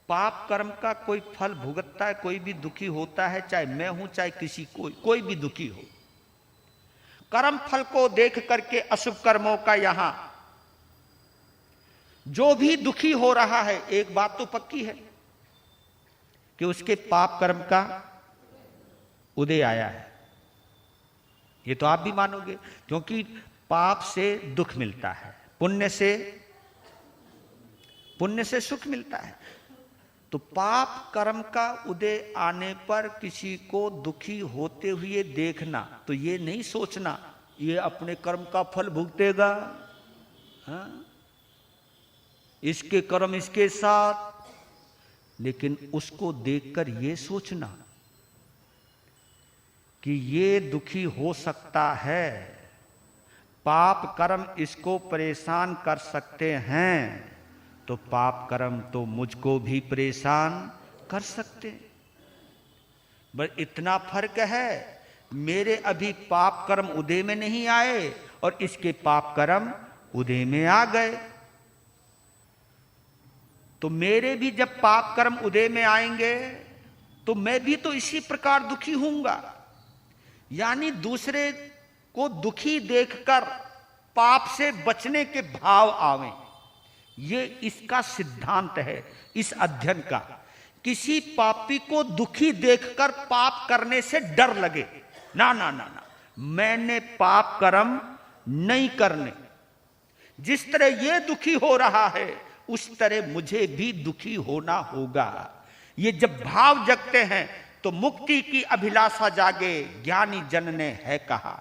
A: पाप कर्म का कोई फल भुगतता है, कोई भी दुखी होता है, चाहे मैं हूं चाहे किसी कोई भी दुखी हो, कर्म फल को देख करके अशुभ कर्मों का यहां जो भी दुखी हो रहा है, एक बात तो पक्की है कि उसके पाप कर्म का उदय आया है। ये तो आप भी मानोगे, क्योंकि पाप से दुख मिलता है, पुण्य से सुख मिलता है। तो पाप कर्म का उदय आने पर किसी को दुखी होते हुए देखना, तो ये नहीं सोचना ये अपने कर्म का फल भुगतेगा, हाँ? इसके कर्म इसके साथ, लेकिन उसको देखकर ये सोचना कि ये दुखी हो सकता है, पाप कर्म इसको परेशान कर सकते हैं, तो पाप कर्म तो मुझको भी परेशान कर सकते। बस इतना फर्क है, मेरे अभी पाप कर्म उदय में नहीं आए और इसके पाप कर्म उदय में आ गए। तो मेरे भी जब पाप कर्म उदय में आएंगे तो मैं भी तो इसी प्रकार दुखी होऊंगा। यानी दूसरे को दुखी देखकर पाप से बचने के भाव आवे, ये इसका सिद्धांत है इस अध्ययन का। किसी पापी को दुखी देखकर पाप करने से डर लगे, ना ना ना ना, मैंने पाप कर्म नहीं करने। जिस तरह ये दुखी हो रहा है उस तरह मुझे भी दुखी होना होगा। ये जब भाव जगते हैं तो मुक्ति की अभिलाषा जागे। ज्ञानी जन ने है कहा,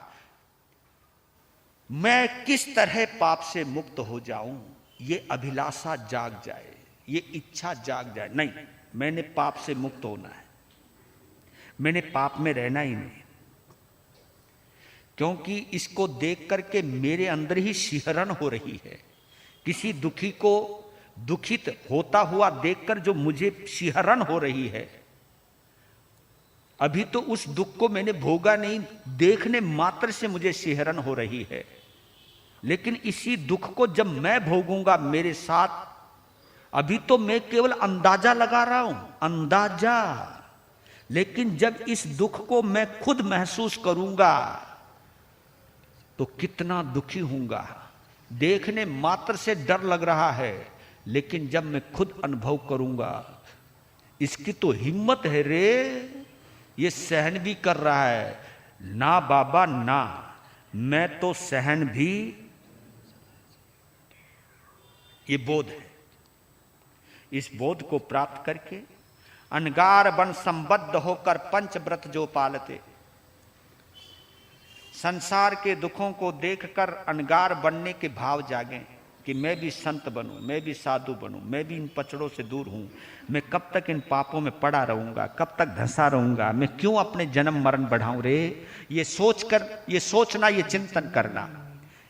A: मैं किस तरह पाप से मुक्त हो जाऊं, ये अभिलाषा जाग जाए, ये इच्छा जाग जाए। नहीं, मैंने पाप से मुक्त होना है, मैंने पाप में रहना ही नहीं, क्योंकि इसको देख करके मेरे अंदर ही शिहरण हो रही है। किसी दुखी को दुखित होता हुआ देखकर जो मुझे शिहरण हो रही है, अभी तो उस दुख को मैंने भोगा नहीं, देखने मात्र से मुझे शिहरण हो रही है। लेकिन इसी दुख को जब मैं भोगूंगा मेरे साथ, अभी तो मैं केवल अंदाजा लगा रहा हूं, अंदाजा, लेकिन जब इस दुख को मैं खुद महसूस करूंगा तो कितना दुखी होऊंगा। देखने मात्र से डर लग रहा है, लेकिन जब मैं खुद अनुभव करूंगा, इसकी तो हिम्मत है रे, ये सहन भी कर रहा है। ना बाबा ना, मैं तो सहन भी, ये बोध है। इस बोध को प्राप्त करके अनगार बन संबद्ध होकर पंचव्रत जो पालते, संसार के दुखों को देखकर अनगार बनने के भाव जागे कि मैं भी संत बनूं, मैं भी साधु बनूं, मैं भी इन पचड़ों से दूर हूं, मैं कब तक इन पापों में पड़ा रहूंगा, कब तक धंसा रहूंगा, मैं क्यों अपने जन्म मरण बढ़ाऊं रे। ये सोचकर, ये सोचना, ये चिंतन करना,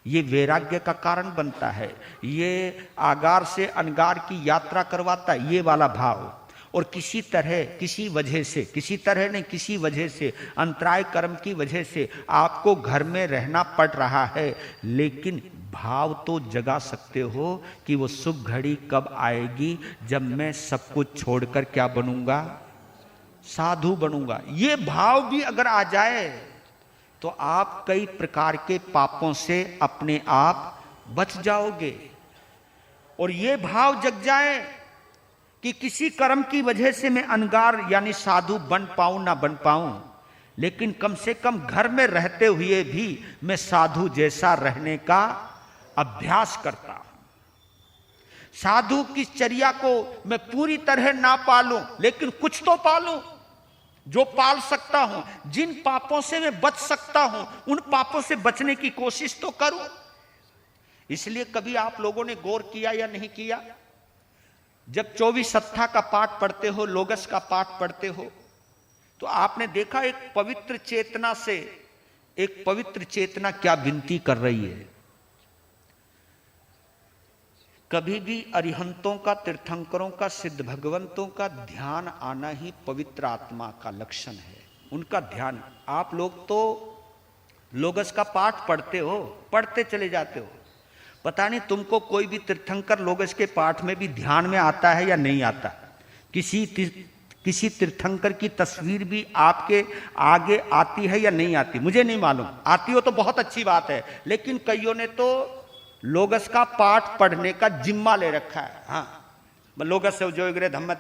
A: ये वैराग्य का कारण बनता है। ये आगार से अनगार की यात्रा करवाता है, ये वाला भाव। और किसी तरह, किसी वजह से, किसी तरह नहीं, किसी वजह से, अंतराय कर्म की वजह से आपको घर में रहना पड़ रहा है, लेकिन भाव तो जगा सकते हो कि वो शुभ घड़ी कब आएगी जब मैं सब कुछ छोड़कर क्या बनूंगा, साधु बनूंगा। ये भाव भी अगर आ जाए तो आप कई प्रकार के पापों से अपने आप बच जाओगे। और ये भाव जग जाए कि किसी कर्म की वजह से मैं अनगार यानी साधु बन पाऊं ना बन पाऊं, लेकिन कम से कम घर में रहते हुए भी मैं साधु जैसा रहने का अभ्यास करता हूं। साधु की चर्या को मैं पूरी तरह ना पालूं, लेकिन कुछ तो पालूं। जो पाल सकता हूं, जिन पापों से मैं बच सकता हूं, उन पापों से बचने की कोशिश तो करूं। इसलिए कभी आप लोगों ने गौर किया या नहीं किया, जब 24 सत्ता का पाठ पढ़ते हो, लोगस का पाठ पढ़ते हो, तो आपने देखा एक पवित्र चेतना से एक पवित्र चेतना क्या विनती कर रही है। कभी भी अरिहंतों का, तीर्थंकरों का, सिद्ध भगवंतों का ध्यान आना ही पवित्र आत्मा का लक्षण है। उनका ध्यान, आप लोग तो लोगस का पाठ पढ़ते हो, पढ़ते चले जाते हो, पता नहीं तुमको कोई भी तीर्थंकर लोगस के पाठ में भी ध्यान में आता है या नहीं आता। किसी तीर्थंकर की तस्वीर भी आपके आगे आती है या नहीं आती, मुझे नहीं मालूम। आती हो तो बहुत अच्छी बात है, लेकिन कईयों ने तो लोगस का पाठ पढ़ने का जिम्मा ले रखा है। हाँ, लोगस से जो धम्म,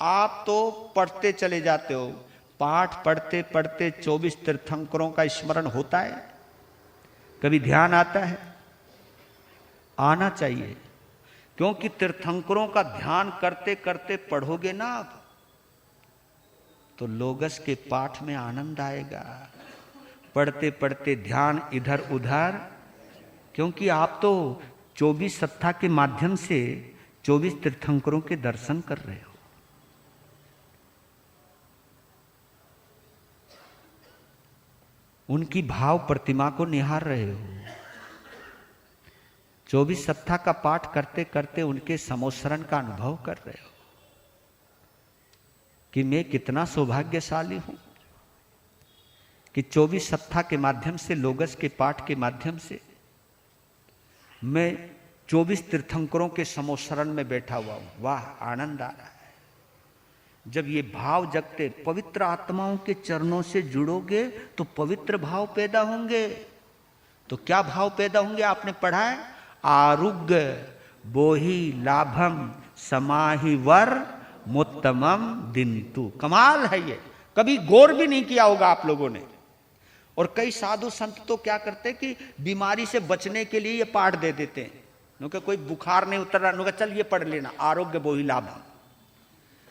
A: आप तो पढ़ते चले जाते हो। पाठ पढ़ते पढ़ते 24 तीर्थंकरों का स्मरण होता है? कभी ध्यान आता है? आना चाहिए, क्योंकि तीर्थंकरों का ध्यान करते करते पढ़ोगे ना आप, तो लोगस के पाठ में आनंद आएगा। पढ़ते पढ़ते ध्यान इधर उधर, क्योंकि आप तो 24 सत्ता के माध्यम से 24 तीर्थंकरों के दर्शन कर रहे हो। उनकी भाव प्रतिमा को निहार रहे हो। 24 सत्ता का पाठ करते करते उनके समोसरण का अनुभव कर रहे हो कि मैं कितना सौभाग्यशाली हूं कि 24 सत्ता के माध्यम से, लोगस के पाठ के माध्यम से मैं 24 तीर्थंकरों के समोसरण में बैठा हुआ हूं। वाह, आनंद आ रहा है। जब ये भाव जगते, पवित्र आत्माओं के चरणों से जुड़ोगे तो पवित्र भाव पैदा होंगे। तो क्या भाव पैदा होंगे? आपने पढ़ा है, आरुग्य बोहि लाभम समाहि वर मुत्तमम दिंतु। कमाल है ये, कभी गौर भी नहीं किया होगा आप लोगों ने। और कई साधु संत तो क्या करते कि बीमारी से बचने के लिए ये पाठ दे देते हैं। उनका कोई बुखार नहीं उतर रहा, उनका चल ये पढ़ लेना, आरोग्य बोहि लाभम।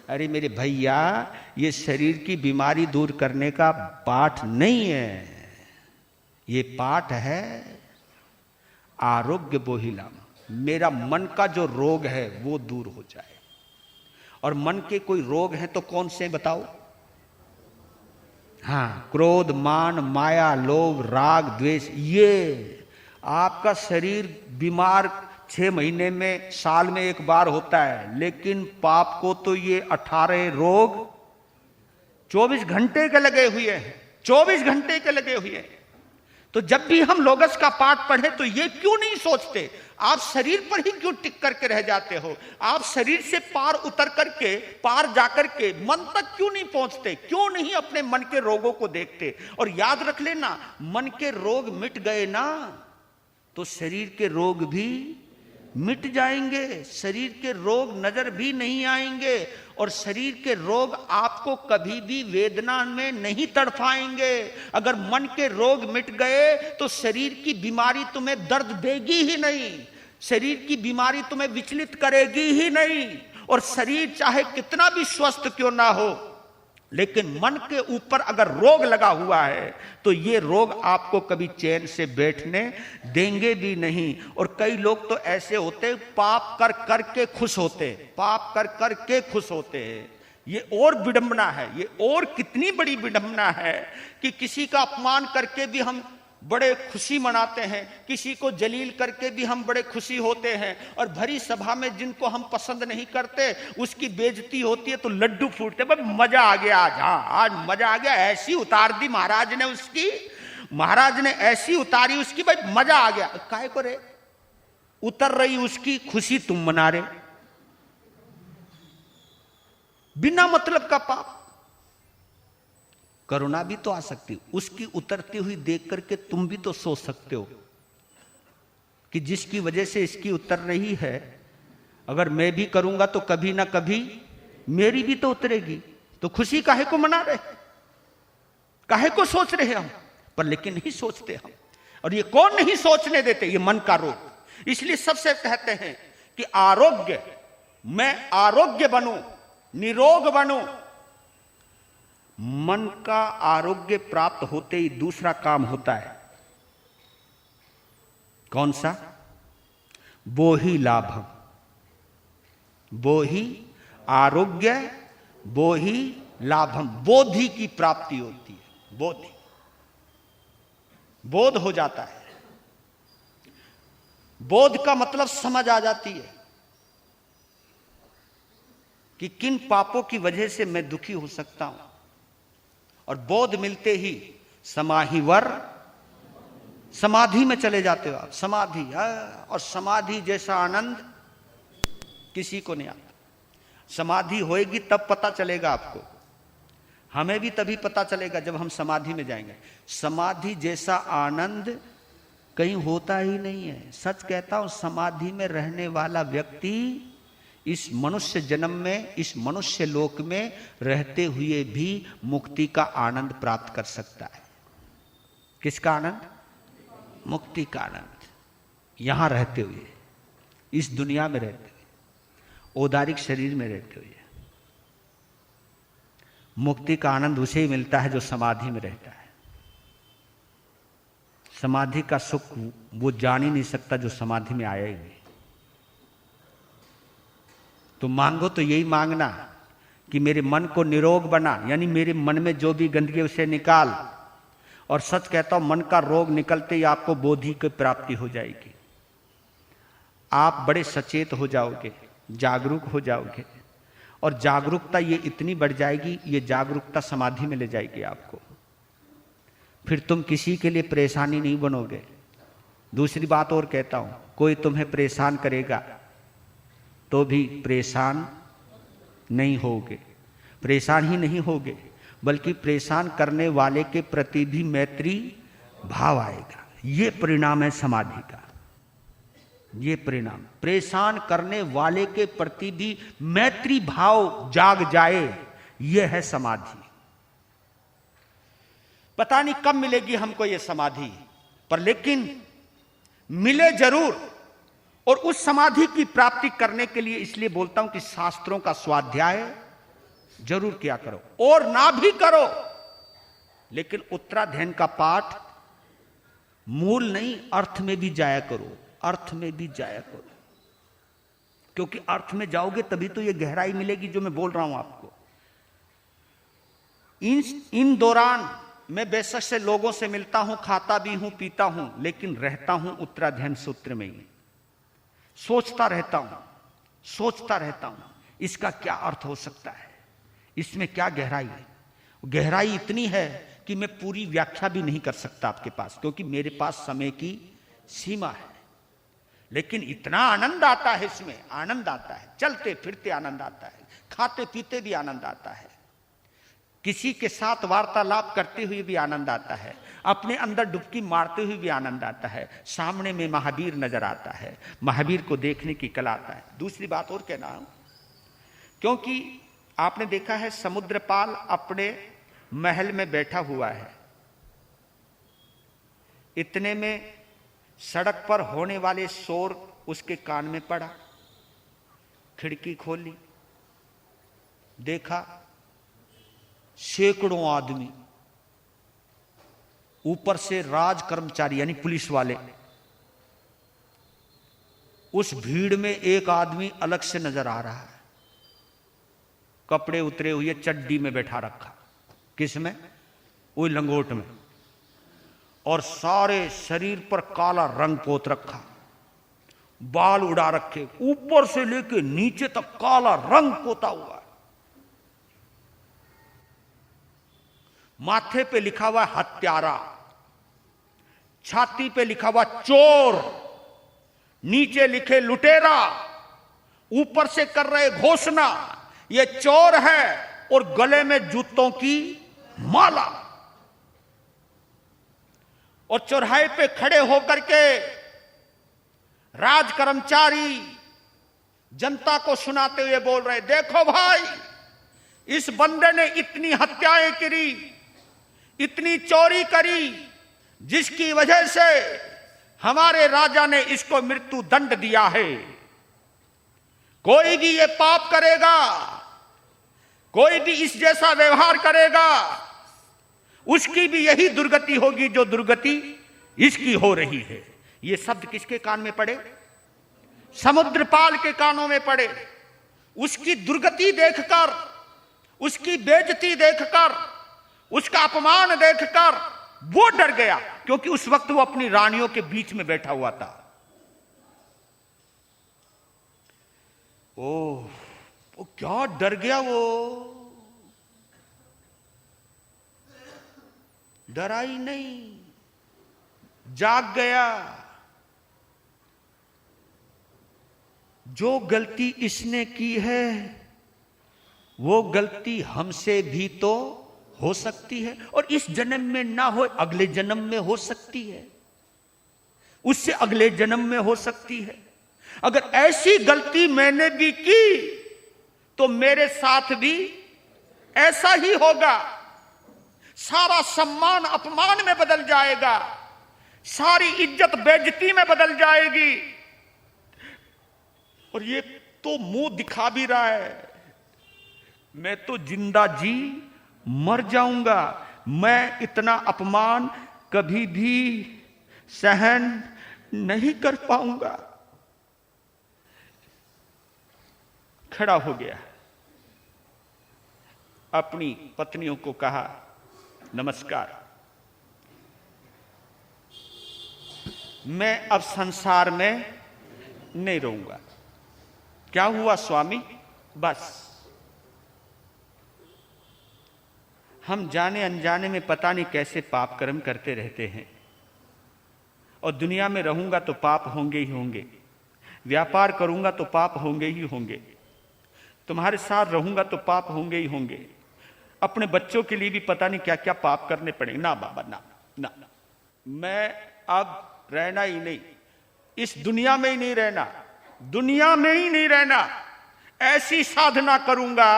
A: अरे मेरे भैया, ये शरीर की बीमारी दूर करने का पाठ नहीं है, ये पाठ है आरोग्य बोहि लाभम। मेरा मन का जो रोग है वो दूर हो जाए। और मन के कोई रोग हैं तो कौन से बताओ? हाँ, क्रोध, मान, माया, लोभ, राग, द्वेष। ये आपका शरीर बीमार 6 महीने में, साल में एक बार होता है, लेकिन पाप को तो ये 18 रोग 24 घंटे के लगे हुए हैं, 24 घंटे के लगे हुए हैं। तो जब भी हम लोगस का पाठ पढ़े तो ये क्यों नहीं सोचते, आप शरीर पर ही क्यों टिक करके रह जाते हो? आप शरीर से पार उतर करके, पार जाकर के मन तक क्यों नहीं पहुंचते? क्यों नहीं अपने मन के रोगों को देखते? और याद रख लेना, मन के रोग मिट गए ना तो शरीर के रोग भी मिट जाएंगे, शरीर के रोग नजर भी नहीं आएंगे। और शरीर के रोग आपको कभी भी वेदना में नहीं तड़फाएंगे। अगर मन के रोग मिट गए तो शरीर की बीमारी तुम्हें दर्द देगी ही नहीं, शरीर की बीमारी तुम्हें विचलित करेगी ही नहीं। और शरीर चाहे कितना भी स्वस्थ क्यों ना हो, लेकिन मन के ऊपर अगर रोग लगा हुआ है तो ये रोग आपको कभी चैन से बैठने देंगे भी नहीं। और कई लोग तो ऐसे होते, पाप कर कर के खुश होते, पाप कर कर के खुश होते हैं। ये और विडंबना है, ये और कितनी बड़ी विडंबना है कि किसी का अपमान करके भी हम बड़े खुशी मनाते हैं, किसी को जलील करके भी हम बड़े खुशी होते हैं, और भरी सभा में जिनको हम पसंद नहीं करते उसकी बेइज्जती होती है तो लड्डू फूटते। भाई मजा आ गया आज, हाँ आज मजा आ गया, ऐसी उतार दी महाराज ने उसकी, महाराज ने ऐसी उतारी उसकी, भाई मजा आ गया। काहे को रे उतर रही उसकी खुशी तुम मना रहे, बिना मतलब का पाप। करुणा भी तो आ सकती, उसकी उतरती हुई देख करके तुम भी तो सोच सकते हो कि जिसकी वजह से इसकी उतर रही है, अगर मैं भी करूंगा तो कभी ना कभी मेरी भी तो उतरेगी। तो खुशी काहे को मना रहे, काहे को सोच रहे हम? पर लेकिन नहीं सोचते हम, और ये कौन नहीं सोचने देते? ये मन का रोग। इसलिए सबसे कहते हैं कि आरोग्य, मैं आरोग्य बनूं, निरोग बनूं, मन का आरोग्य प्राप्त होते ही दूसरा काम होता है। कौन सा? बोहि लाभम, बोहि आरोग्य, बोहि लाभम, बोधि की प्राप्ति होती है। बोधि, बोध हो जाता है। बोध का मतलब समझ आ जाती है कि किन पापों की वजह से मैं दुखी हो सकता हूं, और बोध मिलते ही समाहिवर, समाधि में चले जाते हो आप। समाधि, और समाधि जैसा आनंद किसी को नहीं आता। समाधि होएगी तब पता चलेगा आपको, हमें भी तभी पता चलेगा जब हम समाधि में जाएंगे। समाधि जैसा आनंद कहीं होता ही नहीं है। सच कहता हूं, समाधि में रहने वाला व्यक्ति इस मनुष्य जन्म में, इस मनुष्य लोक में रहते हुए भी मुक्ति का आनंद प्राप्त कर सकता है। किसका आनंद? मुक्ति का आनंद। यहां रहते हुए, इस दुनिया में रहते हुए, औदारिक शरीर में रहते हुए मुक्ति का आनंद उसे ही मिलता है जो समाधि में रहता है। समाधि का सुख वो जान ही नहीं सकता जो समाधि में आया ही नहीं। तो मांगो तो यही मांगना कि मेरे मन को निरोग बना, यानी मेरे मन में जो भी गंदगी उसे निकाल। और सच कहता हूं, मन का रोग निकलते ही आपको बोधि की प्राप्ति हो जाएगी। आप बड़े सचेत हो जाओगे, जागरूक हो जाओगे, और जागरूकता ये इतनी बढ़ जाएगी, ये जागरूकता समाधि में ले जाएगी आपको। फिर तुम किसी के लिए परेशानी नहीं बनोगे। दूसरी बात और कहता हूं, कोई तुम्हें परेशान करेगा तो भी परेशान नहीं होगे। परेशान ही नहीं होगे, बल्कि परेशान करने वाले के प्रति भी मैत्री भाव आएगा। ये परिणाम है समाधि का। ये परिणाम, परेशान करने वाले के प्रति भी मैत्री भाव जाग जाए, ये है समाधि। पता नहीं कब मिलेगी हमको ये समाधि, पर लेकिन मिले जरूर। और उस समाधि की प्राप्ति करने के लिए इसलिए बोलता हूं कि शास्त्रों का स्वाध्याय जरूर किया करो, और ना भी करो लेकिन उत्तराध्ययन का पाठ मूल नहीं, अर्थ में भी जाया करो। अर्थ में भी जाया करो, क्योंकि अर्थ में जाओगे तभी तो ये गहराई मिलेगी जो मैं बोल रहा हूं आपको। इन दौरान मैं बेशक से लोगों से मिलता हूं, खाता भी हूं, पीता हूं, लेकिन रहता हूं उत्तराध्ययन सूत्र में ही। सोचता रहता हूं इसका क्या अर्थ हो सकता है, इसमें क्या गहराई है। गहराई इतनी है कि मैं पूरी व्याख्या भी नहीं कर सकता आपके पास, क्योंकि मेरे पास समय की सीमा है। लेकिन इतना आनंद आता है, इसमें आनंद आता है, चलते फिरते आनंद आता है, खाते पीते भी आनंद आता है, किसी के साथ वार्तालाप करते हुए भी आनंद आता है, अपने अंदर डुबकी मारते हुए भी आनंद आता है। सामने में महावीर नजर आता है, महावीर को देखने की कला आता है। दूसरी बात और कहना, क्योंकि आपने देखा है समुद्रपाल अपने महल में बैठा हुआ है, इतने में सड़क पर होने वाले शोर उसके कान में पड़ा। खिड़की खोली, देखा सैकड़ों आदमी, ऊपर से राज कर्मचारी यानी पुलिस वाले। उस भीड़ में एक आदमी अलग से नजर आ रहा है, कपड़े उतरे हुए, चड्डी में बैठा रखा। किसमें? वही लंगोट में, और सारे शरीर पर काला रंग पोत रखा, बाल उड़ा रखे, ऊपर से लेके नीचे तक काला रंग पोता हुआ है। माथे पे लिखा हुआ हत्यारा, छाती पे लिखा हुआ चोर, नीचे लिखे लुटेरा, ऊपर से कर रहे घोषणा ये चोर है, और गले में जूतों की माला। और चौराहे पे खड़े होकर के राज कर्मचारी जनता को सुनाते हुए बोल रहे, देखो भाई, इस बंदे ने इतनी हत्याएं करी, इतनी चोरी करी, जिसकी वजह से हमारे राजा ने इसको मृत्यु दंड दिया है। कोई भी ये पाप करेगा कोई भी इस जैसा व्यवहार करेगा उसकी भी यही दुर्गति होगी जो दुर्गति इसकी हो रही है। ये शब्द किसके कान में पड़े? समुद्रपाल के कानों में पड़े। उसकी दुर्गति देखकर, उसकी बेइज्जती देखकर, उसका अपमान देखकर वो डर गया, क्योंकि उस वक्त वो अपनी रानियों के बीच में बैठा हुआ था। वो क्या डर गया, वो डरा ही नहीं, जाग गया। जो गलती इसने की है वो गलती हमसे भी तो हो सकती है, और इस जन्म में ना हो अगले जन्म में हो सकती है, उससे अगले जन्म में हो सकती है। अगर ऐसी गलती मैंने भी की तो मेरे साथ भी ऐसा ही होगा। सारा सम्मान अपमान में बदल जाएगा, सारी इज्जत बेइज्जती में बदल जाएगी। और ये तो मुंह दिखा भी रहा है, मैं तो जिंदा जी मर जाऊंगा, मैं इतना अपमान कभी भी सहन नहीं कर पाऊंगा। खड़ा हो गया, अपनी पत्नियों को कहा, नमस्कार, मैं अब संसार में नहीं रहूंगा। क्या हुआ स्वामी? बस हम जाने अनजाने में पता नहीं कैसे पाप कर्म करते रहते हैं, और दुनिया में रहूंगा तो पाप होंगे ही होंगे, व्यापार करूंगा तो पाप होंगे ही होंगे, तुम्हारे साथ रहूंगा तो पाप होंगे ही होंगे, अपने बच्चों के लिए भी पता नहीं क्या क्या पाप करने पड़ेंगे। ना बाबा, ना ना, ना। मैं अब रहना ही नहीं, इस दुनिया में ही नहीं रहना, दुनिया में ही नहीं रहना। ऐसी साधना करूंगा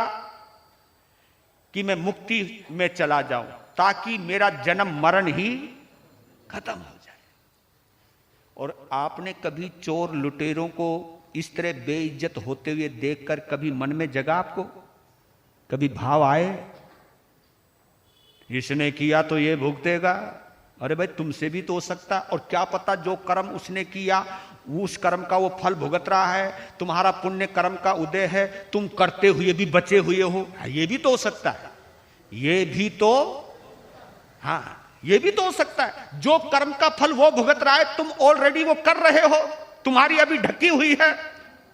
A: कि मैं मुक्ति में चला जाऊं, ताकि मेरा जन्म मरण ही खत्म हो जाए। और आपने कभी चोर लुटेरों को इस तरह बेइज्जत होते हुए देखकर कभी मन में जगा आपको? कभी भाव आए इसने किया तो ये भुगतेगा? अरे भाई, तुमसे भी तो हो सकता, और क्या पता जो कर्म उसने किया उस कर्म का वो फल भुगत रहा है, तुम्हारा पुण्य कर्म का उदय है, तुम करते हुए भी बचे हुए हो। ये भी तो हो सकता है, ये भी तो, हाँ, ये भी तो हो सकता है। जो कर्म का फल वो भुगत रहा है, तुम ऑलरेडी वो कर रहे हो, तुम्हारी अभी ढकी हुई है,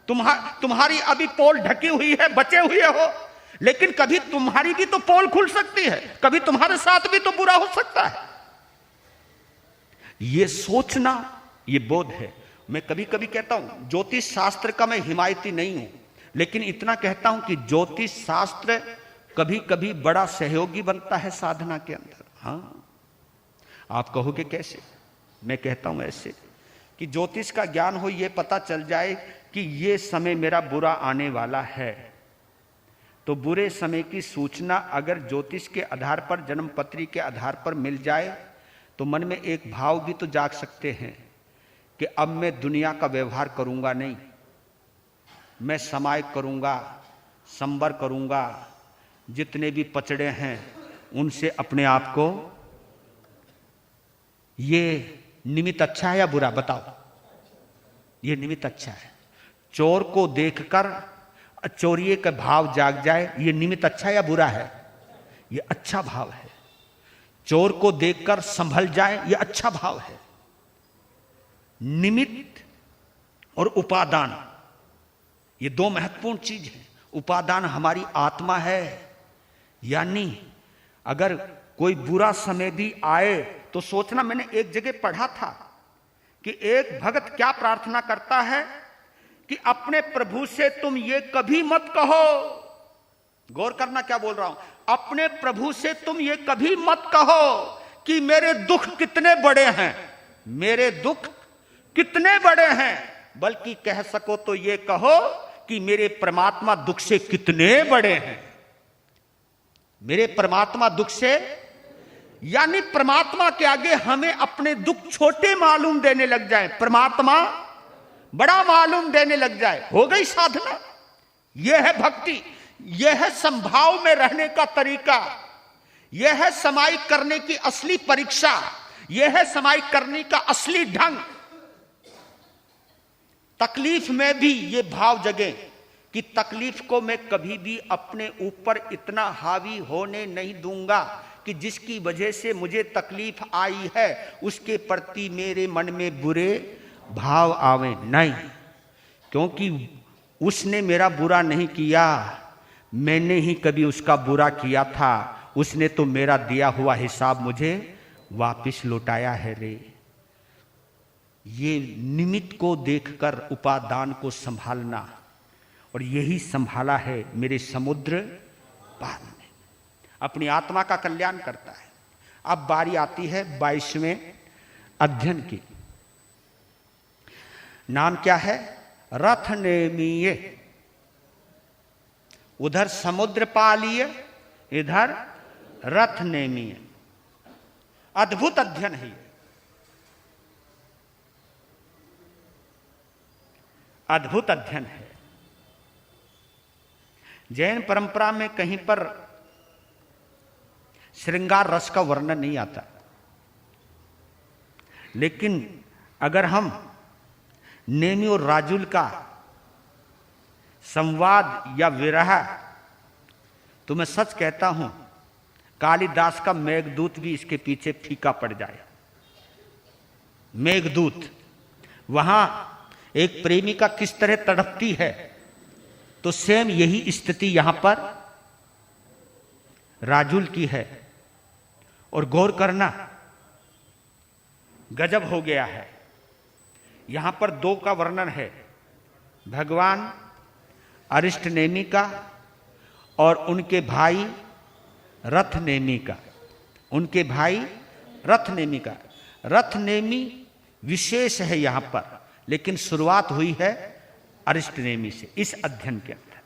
A: तुम्हारी अभी पोल ढकी हुई है, बचे हुए हो। लेकिन कभी तुम्हारी भी तो पोल खुल सकती है, कभी तुम्हारे साथ भी तो बुरा हो सकता है। ये सोचना, ये बोध है। मैं कभी कभी कहता हूं ज्योतिष शास्त्र का मैं हिमायती नहीं हूं, लेकिन इतना कहता हूं कि ज्योतिष शास्त्र कभी कभी बड़ा सहयोगी बनता है साधना के अंदर। हाँ, आप कहोगे कैसे? मैं कहता हूं ऐसे कि ज्योतिष का ज्ञान हो, यह पता चल जाए कि यह समय मेरा बुरा आने वाला है, तो बुरे समय की सूचना अगर ज्योतिष के आधार पर, जन्मपत्री के आधार पर मिल जाए, तो मन में एक भाव भी तो जाग सकते हैं कि अब मैं दुनिया का व्यवहार करूंगा नहीं, मैं समाय करूंगा, संबर करूंगा, जितने भी पचड़े हैं उनसे अपने आप को। ये निमित्त अच्छा है या बुरा? बताओ, ये निमित्त अच्छा है। चोर को देखकर चोरिये का भाव जाग जाए, ये निमित्त अच्छा है या बुरा है? ये अच्छा भाव है। चोर को देखकर संभल जाए, ये अच्छा भाव है। निमित्त और उपादान, ये दो महत्वपूर्ण चीज है। उपादान हमारी आत्मा है, यानी अगर कोई बुरा समय भी आए तो सोचना, मैंने एक जगह पढ़ा था कि एक भक्त क्या प्रार्थना करता है कि अपने प्रभु से तुम ये कभी मत कहो, गौर करना क्या बोल रहा हूं, अपने प्रभु से तुम ये कभी मत कहो कि मेरे दुख कितने बड़े हैं, मेरे दुख कितने बड़े हैं, बल्कि कह सको तो ये कहो कि मेरे परमात्मा दुख से कितने बड़े हैं। मेरे परमात्मा दुख से, यानी परमात्मा के आगे हमें अपने दुख छोटे मालूम देने लग जाए, परमात्मा बड़ा मालूम देने लग जाए, हो गई साधना। यह है भक्ति, यह है संभाव में रहने का तरीका, यह है समाई करने की असली परीक्षा, यह है समाई करने का असली ढंग। तकलीफ में भी ये भाव जगे कि तकलीफ को मैं कभी भी अपने ऊपर इतना हावी होने नहीं दूंगा कि जिसकी वजह से मुझे तकलीफ आई है उसके प्रति मेरे मन में बुरे भाव आवे नहीं, क्योंकि उसने मेरा बुरा नहीं किया, मैंने ही कभी उसका बुरा किया था। उसने तो मेरा दिया हुआ हिसाब मुझे वापस लौटाया है रे। ये निमित्त को देखकर उपादान को संभालना, और यही संभाला है मेरे समुद्र पार ने, अपनी आत्मा का कल्याण करता है। अब बारी आती है 22वें अध्ययन की। नाम क्या है? रथ नेमीय। उधर समुद्र पालीय, इधर रथ नेमीय। अद्भुत अध्ययन है ये, अद्भुत अध्ययन है। जैन परंपरा में कहीं पर श्रृंगार रस का वर्णन नहीं आता, लेकिन अगर हम नेमी और राजुल का संवाद या विरह, तो मैं सच कहता हूं कालिदास का मेघदूत भी इसके पीछे फीका पड़ जाए। मेघदूत, वहां एक प्रेमिका किस तरह तड़पती है, तो सेम यही स्थिति यहां पर राजुल की है। और गौर करना, गजब हो गया है। यहां पर दो का वर्णन है, भगवान अरिष्टनेमी का और उनके भाई रथनेमी का। उनके भाई रथनेमी का, रथनेमी विशेष है यहां पर, लेकिन शुरुआत हुई है अरिष्टनेमी से इस अध्ययन के अंदर।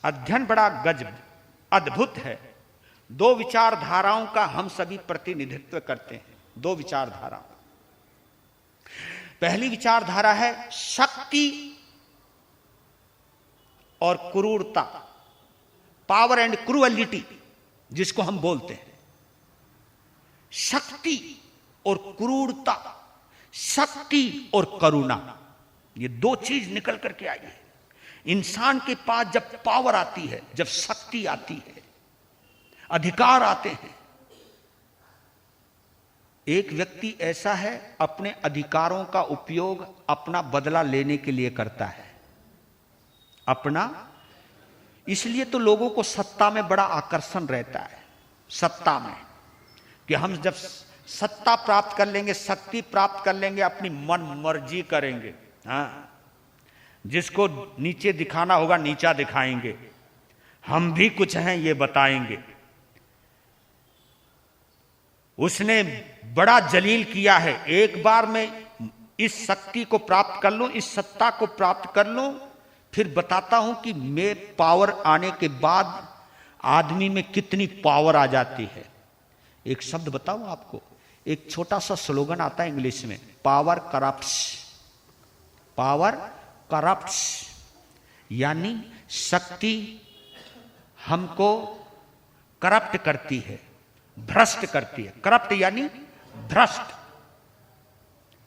A: अध्ययन बड़ा गजब अद्भुत है। दो विचारधाराओं का हम सभी प्रतिनिधित्व करते हैं, दो विचारधाराओं। पहली विचारधारा है शक्ति और क्रूरता, पावर एंड क्रूएलिटी, जिसको हम बोलते हैं। शक्ति और क्रूरता, शक्ति और करुणा, ये दो चीज निकल करके आई है। इंसान के पास जब पावर आती है, जब शक्ति आती है, अधिकार आते हैं, एक व्यक्ति ऐसा है अपने अधिकारों का उपयोग अपना बदला लेने के लिए करता है, अपना। इसलिए तो लोगों को सत्ता में बड़ा आकर्षण रहता है, सत्ता में, कि हम जब सत्ता प्राप्त कर लेंगे, शक्ति प्राप्त कर लेंगे, अपनी मन मर्जी करेंगे। हाँ, जिसको नीचे दिखाना होगा नीचा दिखाएंगे, हम भी कुछ हैं ये बताएंगे। उसने बड़ा जलील किया है, एक बार मैं इस शक्ति को प्राप्त कर लूं, इस सत्ता को प्राप्त कर लूं, फिर बताता हूं कि मैं पावर आने के बाद आदमी में कितनी पावर आ जाती है। एक शब्द बताऊं आपको, एक छोटा सा स्लोगन आता है इंग्लिश में, पावर करप्ट्स। पावर करप्ट्स यानी शक्ति हमको करप्ट करती है, भ्रष्ट करती है। करप्ट यानी भ्रष्ट,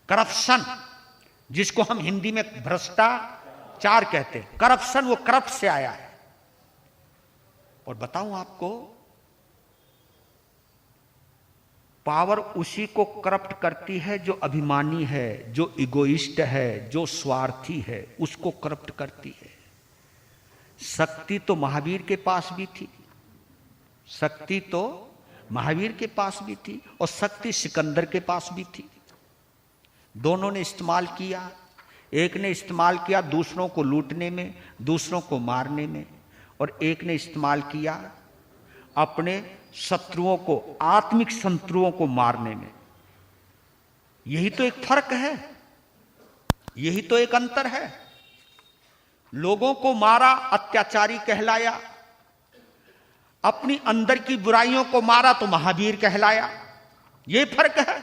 A: करप्शन, जिसको हम हिंदी में भ्रष्टाचार कहते हैं। करप्शन वो करप्ट से आया है। और बताऊं आपको, पावर उसी को करप्ट करती है जो अभिमानी है, जो इगोइस्ट है, जो स्वार्थी है, उसको करप्ट करती है। शक्ति तो महावीर के पास भी थी, शक्ति तो महावीर के पास भी थी, और शक्ति सिकंदर के पास भी थी। दोनों ने इस्तेमाल किया। एक ने इस्तेमाल किया दूसरों को लूटने में, दूसरों को मारने में, और एक ने इस्तेमाल किया अपने शत्रुओं को, आत्मिक शत्रुओं को मारने में। यही तो एक फर्क है, यही तो एक अंतर है। लोगों को मारा, अत्याचारी कहलाया, अपनी अंदर की बुराइयों को मारा तो महावीर कहलाया। यह फर्क है।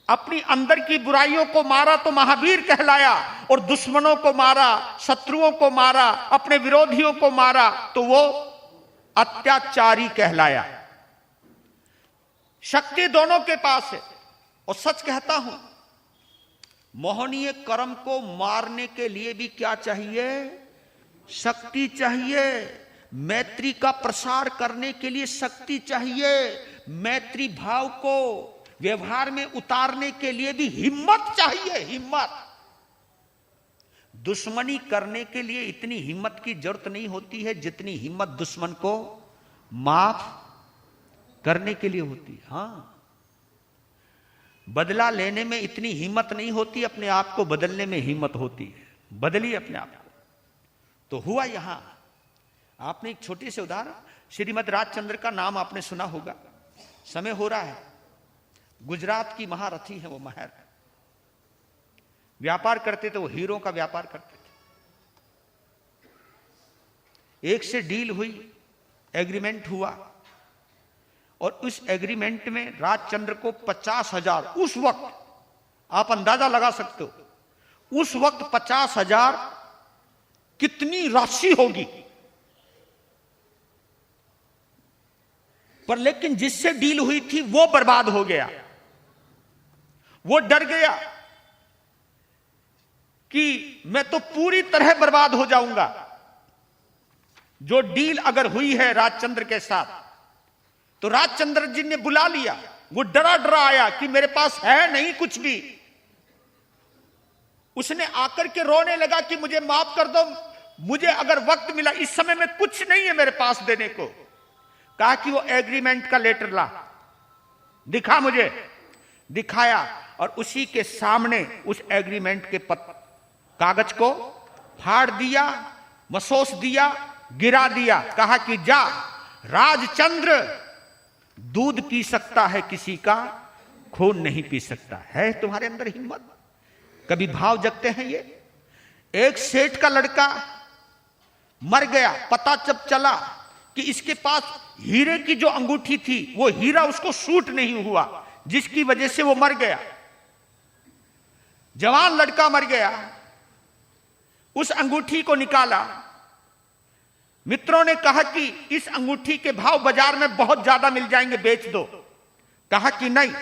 A: अपनी अंदर की बुराइयों को मारा तो महावीर कहलाया, और दुश्मनों को मारा, शत्रुओं को मारा, अपने विरोधियों को मारा तो वो अत्याचारी कहलाया। शक्ति दोनों के पास है। और सच कहता हूं, मोहनीय कर्म को मारने के लिए भी क्या चाहिए? शक्ति चाहिए। मैत्री का प्रसार करने के लिए शक्ति चाहिए। मैत्री भाव को व्यवहार में उतारने के लिए भी हिम्मत चाहिए, हिम्मत। दुश्मनी करने के लिए इतनी हिम्मत की जरूरत नहीं होती है जितनी हिम्मत दुश्मन को माफ करने के लिए होती है। हां, बदला लेने में इतनी हिम्मत नहीं होती, अपने आप को बदलने में हिम्मत होती है। बदलिए अपने आप को। तो हुआ यहां, आपने एक छोटी से उदाहरण, श्रीमद राजचंद्र का नाम आपने सुना होगा। समय हो रहा है, गुजरात की महारथी है वो महर, व्यापार करते थे, वो हीरो का व्यापार करते थे। एक से डील हुई, एग्रीमेंट हुआ, और उस एग्रीमेंट में राजचंद्र को 50,000, उस वक्त आप अंदाजा लगा सकते हो, उस वक्त 50,000 कितनी राशि होगी। पर लेकिन जिससे डील हुई थी वो बर्बाद हो गया। वो डर गया कि मैं तो पूरी तरह बर्बाद हो जाऊंगा। जो डील अगर हुई है राजचंद्र के साथ, तो राजचंद्र जी ने बुला लिया। वो डरा डरा आया कि मेरे पास है नहीं कुछ भी। उसने आकर के रोने लगा कि मुझे माफ कर दो, मुझे अगर वक्त मिला, इस समय में कुछ नहीं है मेरे पास देने को। कहा कि वो एग्रीमेंट का लेटर ला, दिखा मुझे। दिखाया, और उसी के सामने उस एग्रीमेंट के कागज को फाड़ दिया, मसोस दिया, गिरा दिया। कहा कि जा, राजचंद्र दूध पी सकता है, किसी का खून नहीं पी सकता है। तुम्हारे अंदर हिम्मत? कभी भाव जगते हैं ये? एक सेठ का लड़का मर गया, पता जब चला कि इसके पास हीरे की जो अंगूठी थी, वो हीरा उसको सूट नहीं हुआ, जिसकी वजह से वो मर गया। जवान लड़का मर गया, उस अंगूठी को निकाला। मित्रों ने कहा कि इस अंगूठी के भाव बाजार में बहुत ज्यादा मिल जाएंगे, बेच दो। कहा कि नहीं,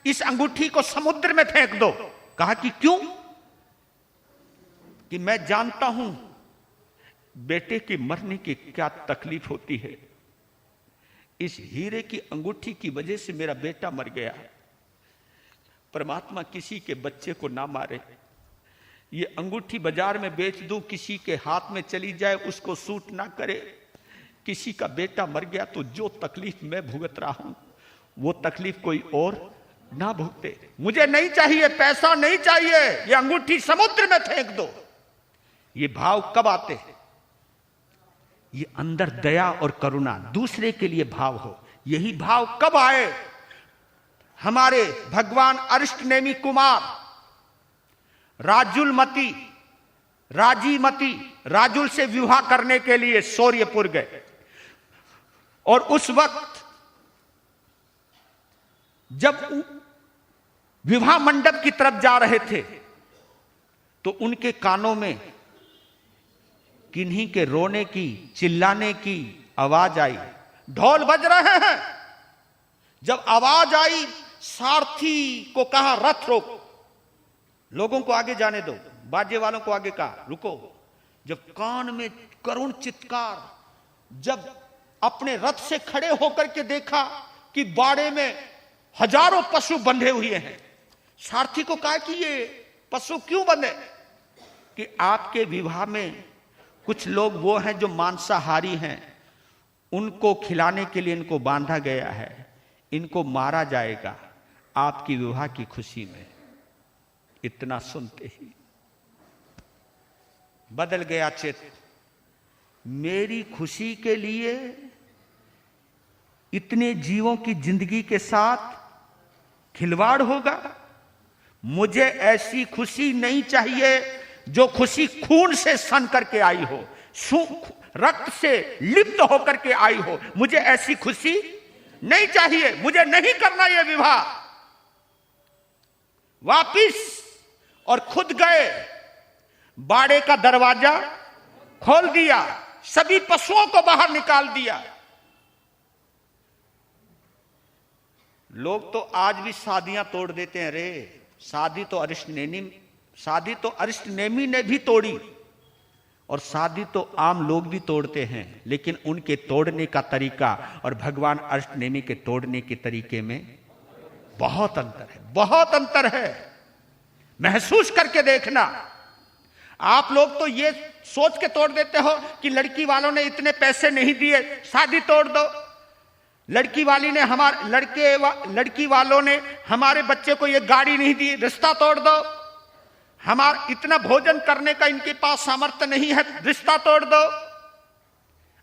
A: इस अंगूठी को समुद्र में फेंक दो। कहा कि क्यों? कि मैं जानता हूं बेटे की मरने की क्या तकलीफ होती है। इस हीरे की अंगूठी की वजह से मेरा बेटा मर गया। परमात्मा किसी के बच्चे को ना मारे। ये अंगूठी बाजार में बेच दूं, किसी के हाथ में चली जाए, उसको सूट ना करे। किसी का बेटा मर गया तो जो तकलीफ मैं भुगत रहा हूं, वो तकलीफ कोई और ना भुगते। मुझे नहीं चाहिए, पैसा नहीं चाहिए, ये अंगूठी समुद्र में फेंक दो। ये भाव कब आते हैं? ये अंदर दया और करुणा, दूसरे के लिए भाव हो। यही भाव कब आए? हमारे भगवान अरिष्टनेमी कुमार राजुलमती, राजीमती, राजुल से विवाह करने के लिए शौर्यपुर गए। और उस वक्त जब विवाह मंडप की तरफ जा रहे थे, तो उनके कानों में किन्हीं के रोने की, चिल्लाने की आवाज आई। ढोल बज रहे हैं। जब आवाज आई, सारथी को कहा रथ रोक, लोगों को आगे जाने दो। बाजे वालों को आगे कहा रुको। जब कान में करुण चित्कार, जब अपने रथ से खड़े होकर के देखा कि बाड़े में हजारों पशु बंधे हुए हैं, सारथी को कहा कि ये पशु क्यों बंधे? कि आपके विवाह में कुछ लोग वो हैं जो मांसाहारी हैं, उनको खिलाने के लिए इनको बांधा गया है, इनको मारा जाएगा आपकी विवाह की खुशी में। इतना सुनते ही बदल गया चित्त। मेरी खुशी के लिए इतने जीवों की जिंदगी के साथ खिलवाड़ होगा? मुझे ऐसी खुशी नहीं चाहिए जो खुशी खून से सन करके आई हो, रक्त से लिप्त होकर के आई हो। मुझे ऐसी खुशी नहीं चाहिए, मुझे नहीं करना यह विवाह। वापिस और खुद गए, बाड़े का दरवाजा खोल दिया, सभी पशुओं को बाहर निकाल दिया। लोग तो आज भी शादियां तोड़ देते हैं। रे शादी तो अरिष्टनेमी ने भी तोड़ी, और शादी तो आम लोग भी तोड़ते हैं, लेकिन उनके तोड़ने का तरीका और भगवान अरिष्टनेमी के तोड़ने के तरीके में बहुत अंतर है, बहुत अंतर है। महसूस करके देखना। आप लोग तो ये सोच के तोड़ देते हो कि लड़की वालों ने इतने पैसे नहीं दिए, शादी तोड़ दो। लड़की वालों ने हमारे बच्चे को ये गाड़ी नहीं दी, रिश्ता तोड़ दो। हमारा इतना भोजन करने का इनके पास सामर्थ्य नहीं है, रिश्ता तोड़ दो।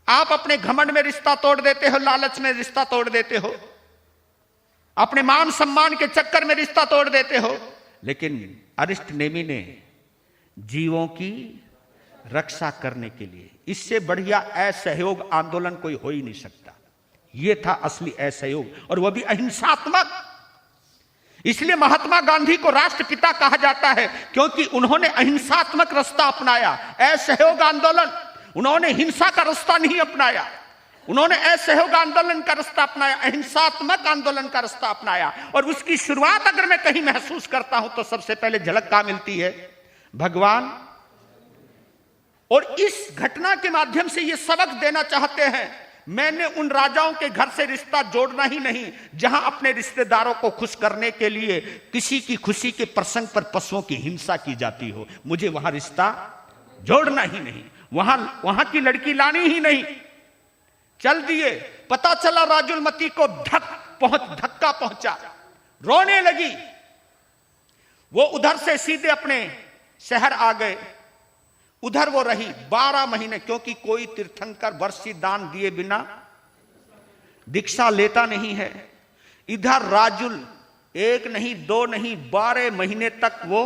A: आप अपने घमंड में रिश्ता तोड़ देते हो, लालच में रिश्ता तोड़ देते हो, अपने मान सम्मान के चक्कर में रिश्ता तोड़ देते हो। लेकिन अरिष्टनेमी ने जीवों की रक्षा करने के लिए, इससे बढ़िया असहयोग आंदोलन कोई हो ही नहीं सकता। यह था असली असहयोग, और वह भी अहिंसात्मक। इसलिए महात्मा गांधी को राष्ट्रपिता कहा जाता है, क्योंकि उन्होंने अहिंसात्मक रास्ता अपनाया, असहयोग आंदोलन। उन्होंने हिंसा का रास्ता नहीं अपनाया, उन्होंने असहयोग आंदोलन का रास्ता अपनाया, अहिंसात्मक आंदोलन का रास्ता अपनाया। और उसकी शुरुआत अगर मैं कहीं महसूस करता हूं तो सबसे पहले झलक कहां मिलती है? भगवान। और इस घटना के माध्यम से यह सबक देना चाहते हैं, मैंने उन राजाओं के घर से रिश्ता जोड़ना ही नहीं जहां अपने रिश्तेदारों को खुश करने के लिए किसी की खुशी के प्रसंग पर पशुओं की हिंसा की जाती हो, मुझे वहां रिश्ता जोड़ना ही नहीं, वहां की लड़की लानी ही नहीं। चल दिए। पता चला राजुलमती को धक्का पहुंचा, रोने लगी। वो उधर से सीधे अपने शहर आ गए। उधर वो रही 12 महीने, क्योंकि कोई तीर्थंकर वर्षी दान दिए बिना दीक्षा लेता नहीं है। इधर राजुल 1 नहीं 2 नहीं 12 महीने तक वो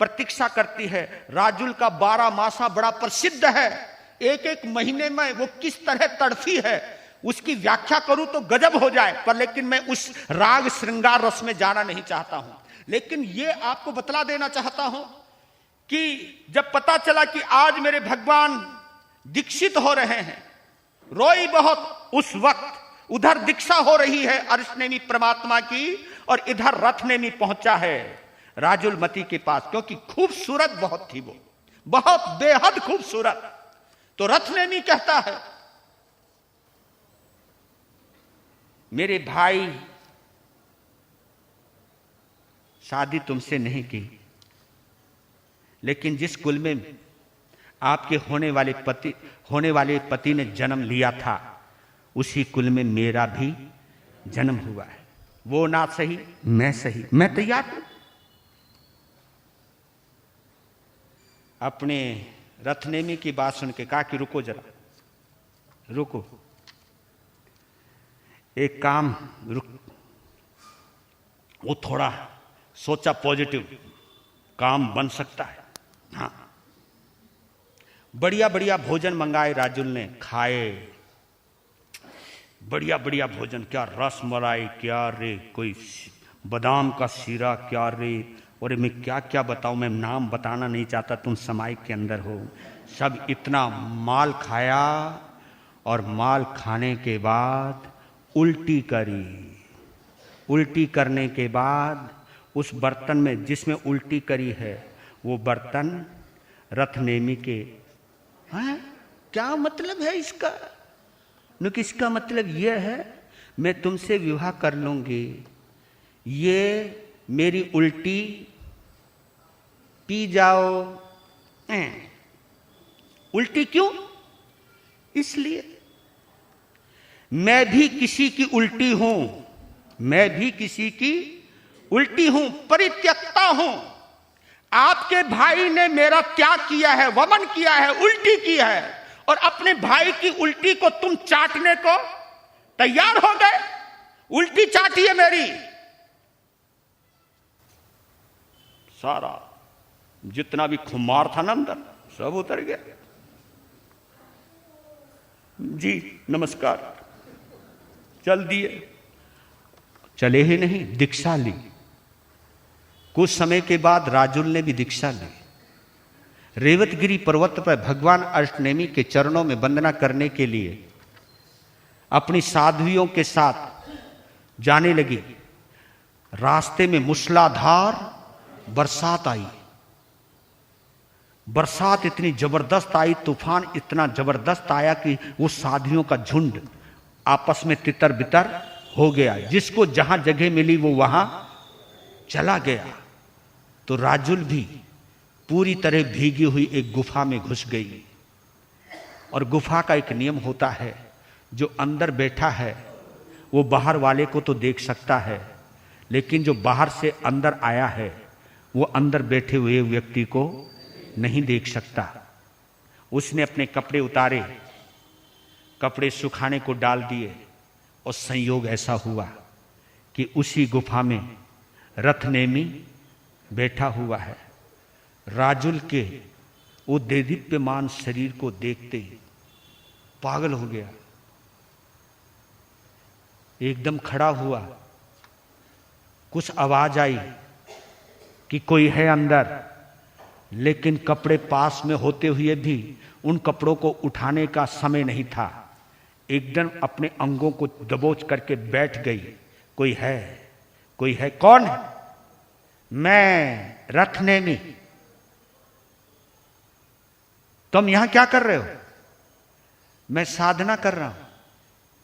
A: प्रतीक्षा करती है। राजुल का 12 मासा बड़ा प्रसिद्ध है। एक महीने में वो किस तरह तड़फी है, उसकी व्याख्या करूं तो गजब हो जाए, पर लेकिन मैं उस राग श्रृंगार रस में जाना नहीं चाहता हूं। लेकिन ये आपको बतला देना चाहता हूं कि जब पता चला कि आज मेरे भगवान दीक्षित हो रहे हैं, रोई बहुत उस वक्त। उधर दीक्षा हो रही है अरिष्टनेमी परमात्मा की, और इधर रथनेमी पहुंचा है राजुलमती के पास, क्योंकि खूबसूरत बहुत थी वो, बहुत बेहद खूबसूरत। तो रथनेमी कहता है, मेरे भाई शादी तुमसे नहीं की, लेकिन जिस कुल में आपके होने वाले पति ने जन्म लिया था, उसी कुल में मेरा भी जन्म हुआ है। वो ना सही मैं सही, मैं तैयार हूं। अपने रथनेमी की बात सुन के कहा कि रुको जरा, रुको, एक काम रुक। वो थोड़ा सोचा पॉजिटिव, काम बन सकता है। हाँ, बढ़िया बढ़िया भोजन मंगाए राजुल ने, खाए बढ़िया बढ़िया भोजन। क्या रस मलाई, क्या रे कोई बादाम का शीरा, क्या रे, और मैं क्या क्या बताऊं, मैं नाम बताना नहीं चाहता, तुम समाई के अंदर हो। सब इतना माल खाया, और माल खाने के बाद उल्टी करी। उल्टी करने के बाद उस बर्तन में जिसमें उल्टी करी है, वो बर्तन रथनेमी के। हाँ, क्या मतलब है इसका? क्योंकि इसका मतलब यह है, मैं तुमसे विवाह कर लूंगी, ये मेरी उल्टी पी जाओ। उल्टी क्यों? इसलिए मैं भी किसी की उल्टी हूं, मैं भी किसी की उल्टी हूं, परित्यक्ता हूं। आपके भाई ने मेरा त्याग किया है, वमन किया है, उल्टी की है, और अपने भाई की उल्टी को तुम चाटने को तैयार हो गए। उल्टी चाटी है मेरी। सारा जितना भी खुमार था ना अंदर, सब उतर गया। जी नमस्कार, चल दिए। चले ही नहीं, दीक्षा ली। कुछ समय के बाद राजुल ने भी दीक्षा ली। रेवतगिरी पर्वत पर भगवान अष्टनेमी के चरणों में वंदना करने के लिए अपनी साध्वियों के साथ जाने लगी। रास्ते में मूसलाधार बरसात आई। बरसात इतनी जबरदस्त आई, तूफान इतना जबरदस्त आया कि वो साध्वियों का झुंड आपस में तितर बितर हो गया। जिसको जहां जगह मिली वो वहां चला गया। तो राजुल भी पूरी तरह भीगी हुई एक गुफा में घुस गई। और गुफा का एक नियम होता है, जो अंदर बैठा है वो बाहर वाले को तो देख सकता है, लेकिन जो बाहर से अंदर आया है वो अंदर बैठे हुए व्यक्ति को नहीं देख सकता। उसने अपने कपड़े उतारे, कपड़े सुखाने को डाल दिए, और संयोग ऐसा हुआ कि उसी गुफा में रथनेमी बैठा हुआ है। राजुल के वो देदीप्यमान शरीर को देखते ही पागल हो गया। एकदम खड़ा हुआ। कुछ आवाज आई कि कोई है अंदर, लेकिन कपड़े पास में होते हुए भी उन कपड़ों को उठाने का समय नहीं था। एकदम अपने अंगों को दबोच करके बैठ गई। कोई है, कोई है, कौन है? मैं रथनेमी। तुम यहां क्या कर रहे हो? मैं साधना कर रहा हूं।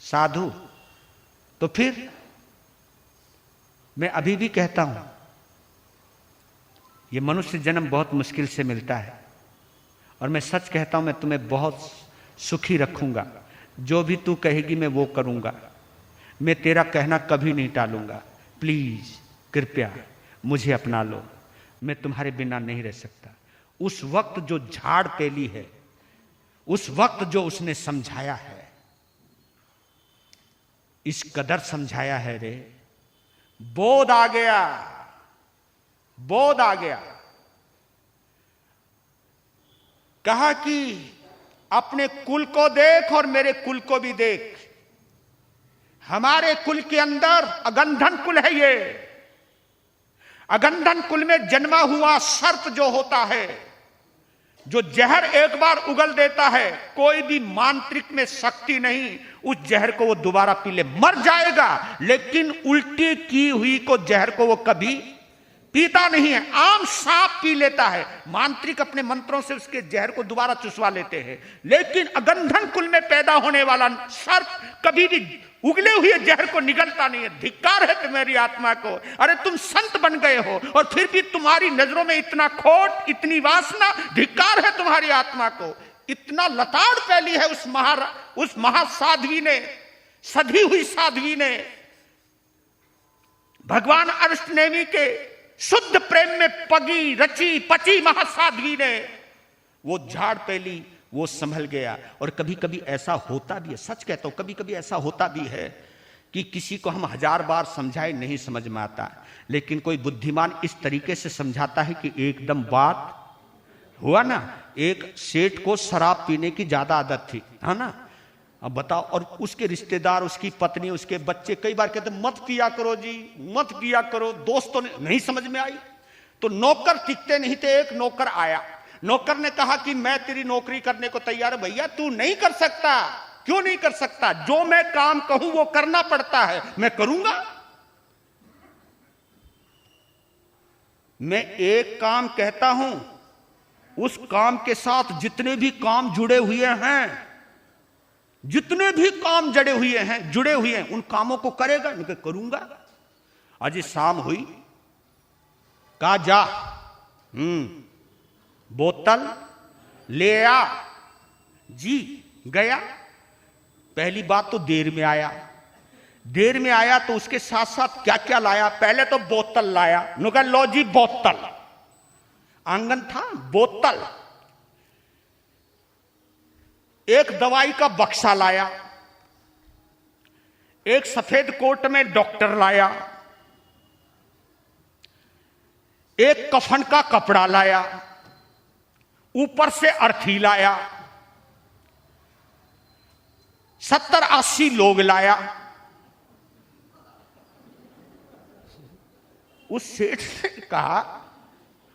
A: साधु? तो फिर मैं अभी भी कहता हूं, ये मनुष्य जन्म बहुत मुश्किल से मिलता है, और मैं सच कहता हूं मैं तुम्हें बहुत सुखी रखूंगा। जो भी तू कहेगी मैं वो करूंगा। मैं तेरा कहना कभी नहीं टालूंगा। प्लीज कृपया मुझे अपना लो, मैं तुम्हारे बिना नहीं रह सकता। उस वक्त जो झाड़ पेली है, उस वक्त जो उसने समझाया है, इस कदर समझाया है रे, बोध आ गया, बोध आ गया। कहा कि अपने कुल को देख और मेरे कुल को भी देख। हमारे कुल के अंदर अगंधन कुल है। ये अगंधन कुल में जन्मा हुआ सर्प जो होता है, जो जहर एक बार उगल देता है, कोई भी मांत्रिक में शक्ति नहीं उस जहर को वो दोबारा पी ले, मर जाएगा, लेकिन उल्टी की हुई को जहर को वो कभी पीता नहीं है। आम सांप पी लेता है, मांत्रिक अपने मंत्रों से उसके जहर को दोबारा चुसवा लेते हैं, लेकिन अगंधन कुल में पैदा होने वाला सर्प कभी भी उगले हुए जहर को निगलता नहीं है। धिक्कार है तुम्हारी आत्मा को। अरे तुम संत बन गए हो और फिर भी तुम्हारी नजरों में इतना खोट, इतनी वासना। धिक्कार है तुम्हारी आत्मा को। इतना लताड़ फैली है उस महासाध्वी ने, सधी हुई साध्वी ने, भगवान अष्टनेमी के शुद्ध प्रेम में पगी रची पची महासाध्वी ने। वो झाड़ पैली, वो संभल गया। और कभी कभी ऐसा होता भी है, सच कहता हूं, कभी कभी ऐसा होता भी है कि किसी को हम 1000 बार समझाए नहीं समझ में आता, लेकिन कोई बुद्धिमान इस तरीके से समझाता है कि एकदम बात हुआ ना। एक सेठ को शराब पीने की ज्यादा आदत थी, है ना। अब बताओ, और उसके रिश्तेदार, उसकी पत्नी, उसके बच्चे कई बार कहते मत पिया करो जी, मत पिया करो। दोस्तों ने नहीं समझ में आई तो नौकर टिकते नहीं थे। एक नौकर आया, नौकर ने कहा कि मैं तेरी नौकरी करने को तैयार है। भैया तू नहीं कर सकता। क्यों नहीं कर सकता? जो मैं काम कहूं वो करना पड़ता है, मैं करूंगा। मैं एक काम कहता हूं, उस काम के साथ जितने भी काम जुड़े हुए हैं, जितने भी काम जुड़े हुए हैं, उन कामों को करेगा। मैं करूंगा। आज शाम हुई, कहा जा बोतल ले आ जी। गया। पहली बात तो देर में आया तो उसके साथ साथ क्या क्या लाया? पहले तो बोतल लाया। नुका लो जी बोतल। आंगन था, बोतल। एक दवाई का बक्सा लाया, एक सफेद कोट में डॉक्टर लाया, एक कफन का कपड़ा लाया, ऊपर से अर्थी लाया, 70-80 लोग लाया। उस सेठ ने कहा,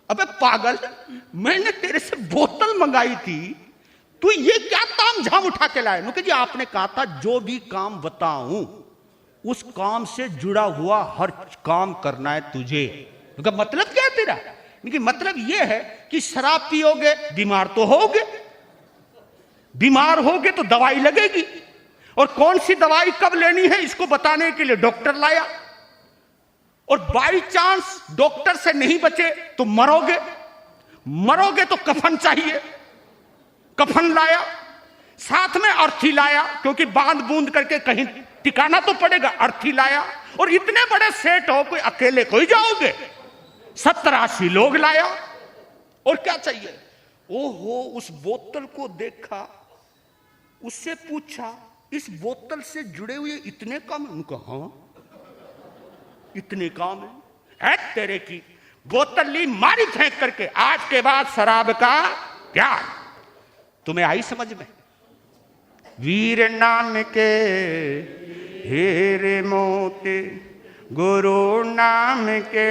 A: अबे पागल, मैंने तेरे से बोतल मंगाई थी, तू ये क्या ताम झाम उठा के लाए? जी आपने कहा था जो भी काम बताऊं उस काम से जुड़ा हुआ हर काम करना है तुझे। मतलब क्या है तेरा? कि मतलब यह है कि शराब पियोगे बीमार तो होगे, बीमार होगे तो दवाई लगेगी, और कौन सी दवाई कब लेनी है इसको बताने के लिए डॉक्टर लाया, और बाई चांस डॉक्टर से नहीं बचे तो मरोगे, मरोगे तो कफन चाहिए, कफन लाया, साथ में अर्थी लाया, क्योंकि बांध बूंद करके कहीं टिकाना तो पड़ेगा, अर्थी लाया। और इतने बड़े सेठ हो, कोई अकेले कोई जाओगे, 70-80 लोग लाया, और क्या चाहिए? ओहो, उस बोतल को देखा, उससे पूछा इस बोतल से जुड़े हुए इतने काम? उनका हाँ इतने काम है तेरे की। बोतल ली, मारी फेंक करके, आज के बाद शराब का त्याग। तुम्हें आई समझ में? वीर नानक हेरे मोते, गुरु नाम के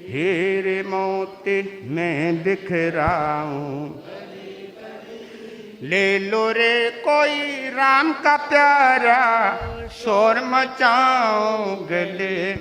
A: हेरे मोते, मैं बिखराऊं। ले लो रे कोई राम का प्यारा, शोर मचाओ गले